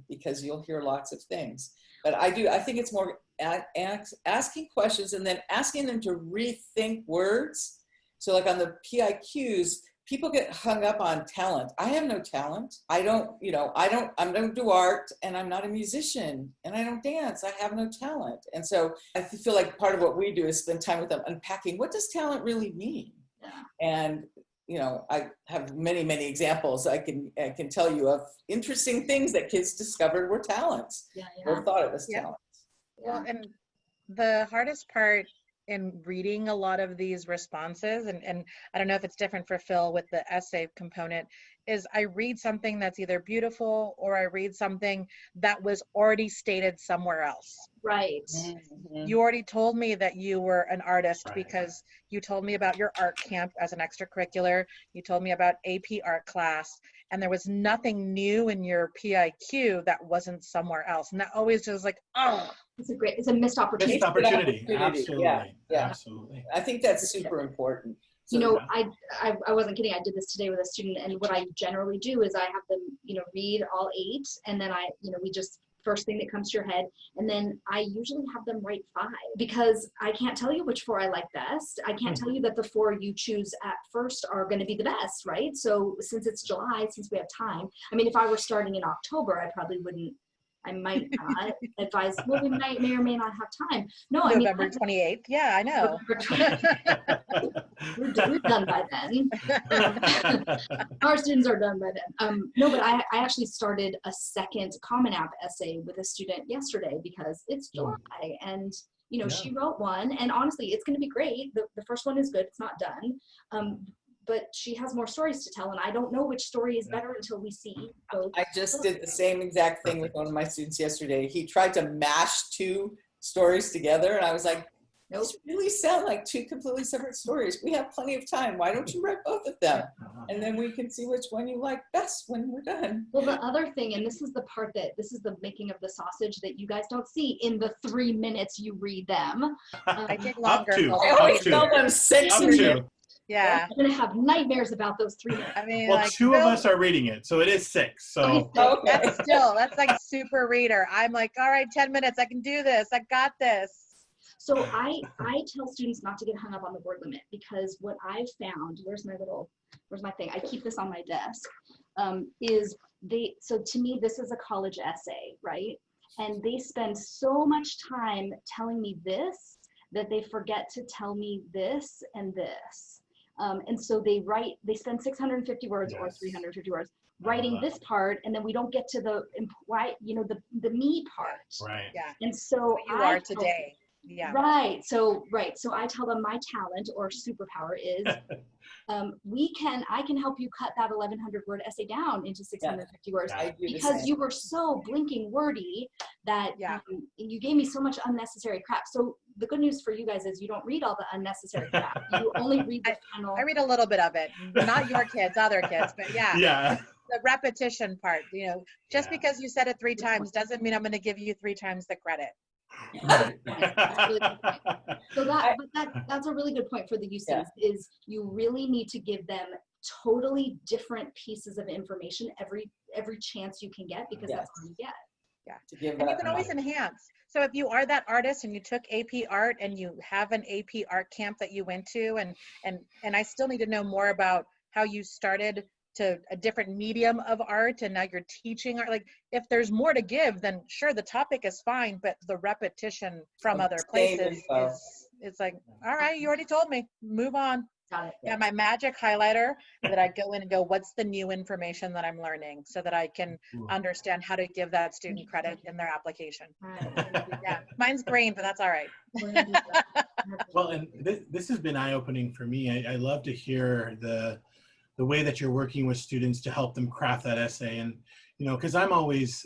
because you'll hear lots of things. But I think it's more asking questions and then asking them to rethink words. So like on the PIQs, people get hung up on talent. I have no talent. I don't do art, and I'm not a musician, and I don't dance. I have no talent. And so I feel like part of what we do is spend time with them unpacking, what does talent really mean? And I have many, many examples I can tell you of interesting things that kids discovered were talents or thought it was talent. Well, and the hardest part in reading a lot of these responses, and I don't know if it's different for Phil with the essay component, is I read something that's either beautiful or I read something that was already stated somewhere else. Right. Mm-hmm. You already told me that you were an artist because you told me about your art camp as an extracurricular. You told me about AP art class, and there was nothing new in your PIQ that wasn't somewhere else. And that always just like, oh. It's a missed opportunity. Missed opportunity. Absolutely. Yeah. Absolutely. I think that's super important. So, I wasn't kidding. I did this today with a student, and what I generally do is I have them, read all 8, and then we just first thing that comes to your head, and then I usually have them write 5, because I can't tell you which 4 I like best. I can't tell you that the 4 you choose at first are going to be the best, right? So since it's July, since we have time, if I were starting in October, I probably wouldn't I might not advise, well, we may or may not have time. No, November 28th. Yeah, I know. We're done by then. Our students are done by then. No, but I actually started a second Common App essay with a student yesterday because it's July, and you know, she wrote one, and honestly, it's going to be great. The first one is good. It's not done. But she has more stories to tell, and I don't know which story is better until we see both. I just did the same exact thing with one of my students yesterday. He tried to mash two stories together, and I was like, Nope. these really sound like two completely separate stories. We have plenty of time. Why don't you write both of them? And then we can see which one you like best when we're done. Well, the other thing, and this is the part that, this is the making of the sausage that you guys don't see in the 3 minutes you read them. I take longer. I always tell them 6 minutes. Yeah. I'm gonna have nightmares about those 3 minutes. I mean, Well, like, two of us are reading it, so it is 6. So Okay. that's like super reader. I'm like, all right, 10 minutes. I can do this. I got this. So I tell students not to get hung up on the word limit, because what I've found, where's my thing? I keep this on my desk, so to me, this is a college essay, right? And they spend so much time telling me this that they forget to tell me this and this. And so they spend 650 words or 350 words writing this part, and then we don't get to the me part. right. Yeah. And so You are today. Yeah. Right. So I tell them my talent or superpower is I can help you cut that 1,100 word essay down into 650 words, because you were so blinking wordy that you gave me so much unnecessary crap. So the good news for you guys is you don't read all the unnecessary crap. You only read the final. I read a little bit of it, not your kids, other kids, but Yeah. the repetition part, just because you said it 3 times doesn't mean I'm going to give you 3 times the credit. So that's a really good point for the UCs, is you really need to give them totally different pieces of information every chance you can get, because that's all you get. Yeah. And you can always enhance. So if you are that artist and you took AP art and you have an AP art camp that you went to, and I still need to know more about how you started to a different medium of art and now you're teaching art. Like, if there's more to give, then sure, the topic is fine, but the repetition from other places it's like, all right, you already told me, move on. Got it. Yeah, my magic highlighter that I go in and go, what's the new information that I'm learning, so that I can understand how to give that student credit in their application. Yeah, mine's green, but that's all right. Well, and this has been eye-opening for me. I love to hear the way that you're working with students to help them craft that essay. And, because I'm always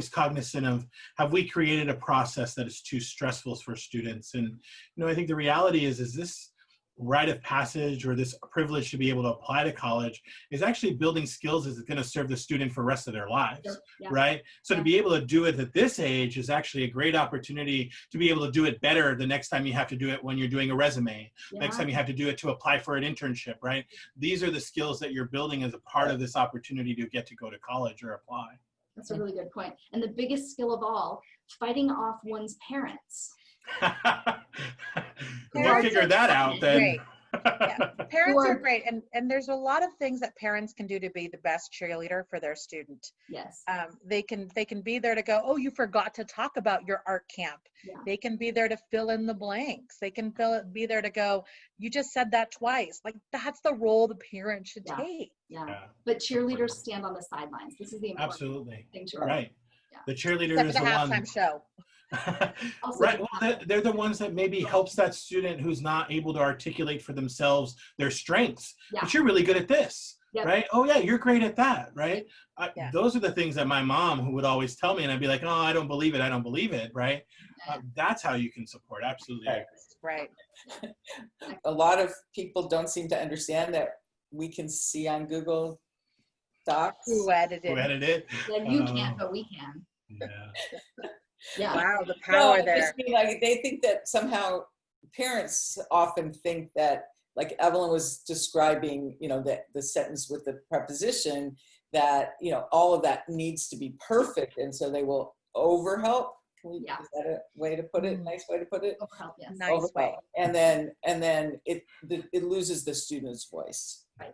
cognizant of, have we created a process that is too stressful for students? And, I think the reality is this rite of passage, or this privilege to be able to apply to college, is actually building skills that's going to serve the student for the rest of their lives, right? So to be able to do it at this age is actually a great opportunity to be able to do it better the next time you have to do it when you're doing a resume, next time you have to do it to apply for an internship, right? These are the skills that you're building as a part of this opportunity to get to go to college or apply. That's a really good point. And the biggest skill of all, fighting off one's parents. We'll figure that out then. Parents are great, and there's a lot of things that parents can do to be the best cheerleader for their student. Yes. They can be there to go, oh, you forgot to talk about your art camp. They can be there to fill in the blanks. They can be there to go, you just said that twice. Like, that's the role the parent should take. But cheerleaders stand on the sidelines. This is the important thing to remember. Right. The cheerleader Except is for the halftime one. show. Right. Well, they're the ones that maybe helps that student who's not able to articulate for themselves their strengths. But you're really good at this, right? Oh yeah, you're great at that, right? Those are the things that my mom, who would always tell me, and I'd be like, oh, I don't believe it, right? That's how you can support. Absolutely. Right. A lot of people don't seem to understand that we can see on Google Docs. Who edited it? Yeah, you can't, but we can. Wow, the power there. I just mean, like, they think that somehow, parents often think that, like Evelyn was describing, the sentence with the preposition, that, all of that needs to be perfect. And so they will overhelp. Is that a way to put it? Nice way to put it? Overhelp, yes. Nice way. And then it loses the student's voice. Right.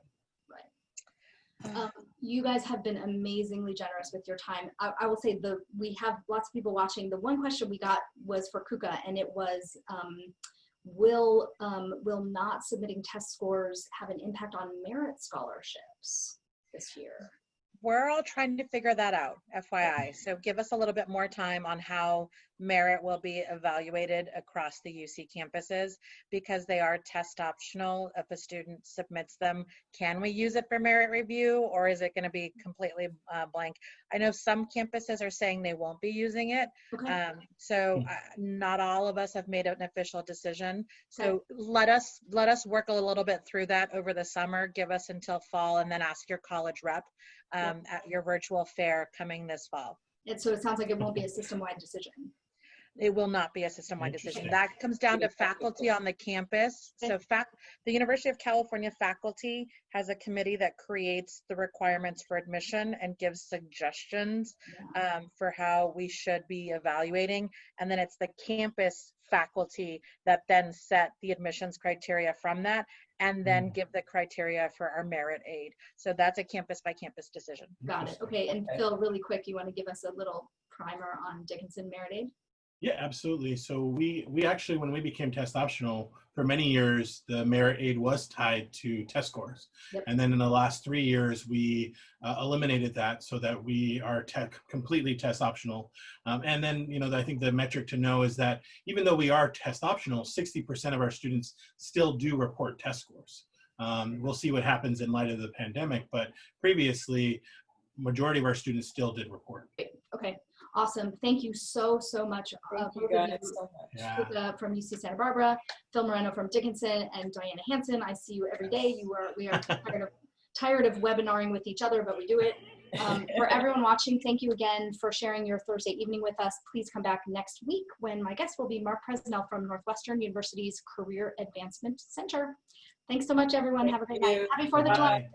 You guys have been amazingly generous with your time. I will say we have lots of people watching. The one question we got was for Cuca, and it was, will not submitting test scores have an impact on merit scholarships this year? We're all trying to figure that out, FYI. So give us a little bit more time on how merit will be evaluated across the UC campuses, because they are test optional. If a student submits them, can we use it for merit review, or is it going to be completely blank? I know some campuses are saying they won't be using it. Okay. Not all of us have made an official decision. So let us work a little bit through that over the summer. Give us until fall, and then ask your college rep at your virtual fair coming this fall. And so it sounds like it won't be a system-wide decision. It will not be a system-wide decision. That comes down to faculty on the campus. So the University of California faculty has a committee that creates the requirements for admission and gives suggestions for how we should be evaluating. And then it's the campus faculty that then set the admissions criteria from that, and then give the criteria for our merit aid. So that's a campus by campus decision. Got it. Okay. And Phil, really quick, you want to give us a little primer on Dickinson merit aid? Yeah, absolutely. So we actually, when we became test optional, for many years, the merit aid was tied to test scores. Yep. And then in the last 3 years, we eliminated that so that we are completely test optional. And then, I think the metric to know is that even though we are test optional, 60% of our students still do report test scores. We'll see what happens in light of the pandemic, but previously, majority of our students still did report. Okay. Awesome. Thank you so much. Thank you guys so much. Yeah. From UC Santa Barbara, Phil Moreno from Dickinson, and Diana Hanson. I see you every day. We are tired of webinaring with each other, but we do it. For everyone watching, thank you again for sharing your Thursday evening with us. Please come back next week when my guest will be Mark Presnell from Northwestern University's Career Advancement Center. Thanks so much, everyone. Have a great night. Happy 4th of July.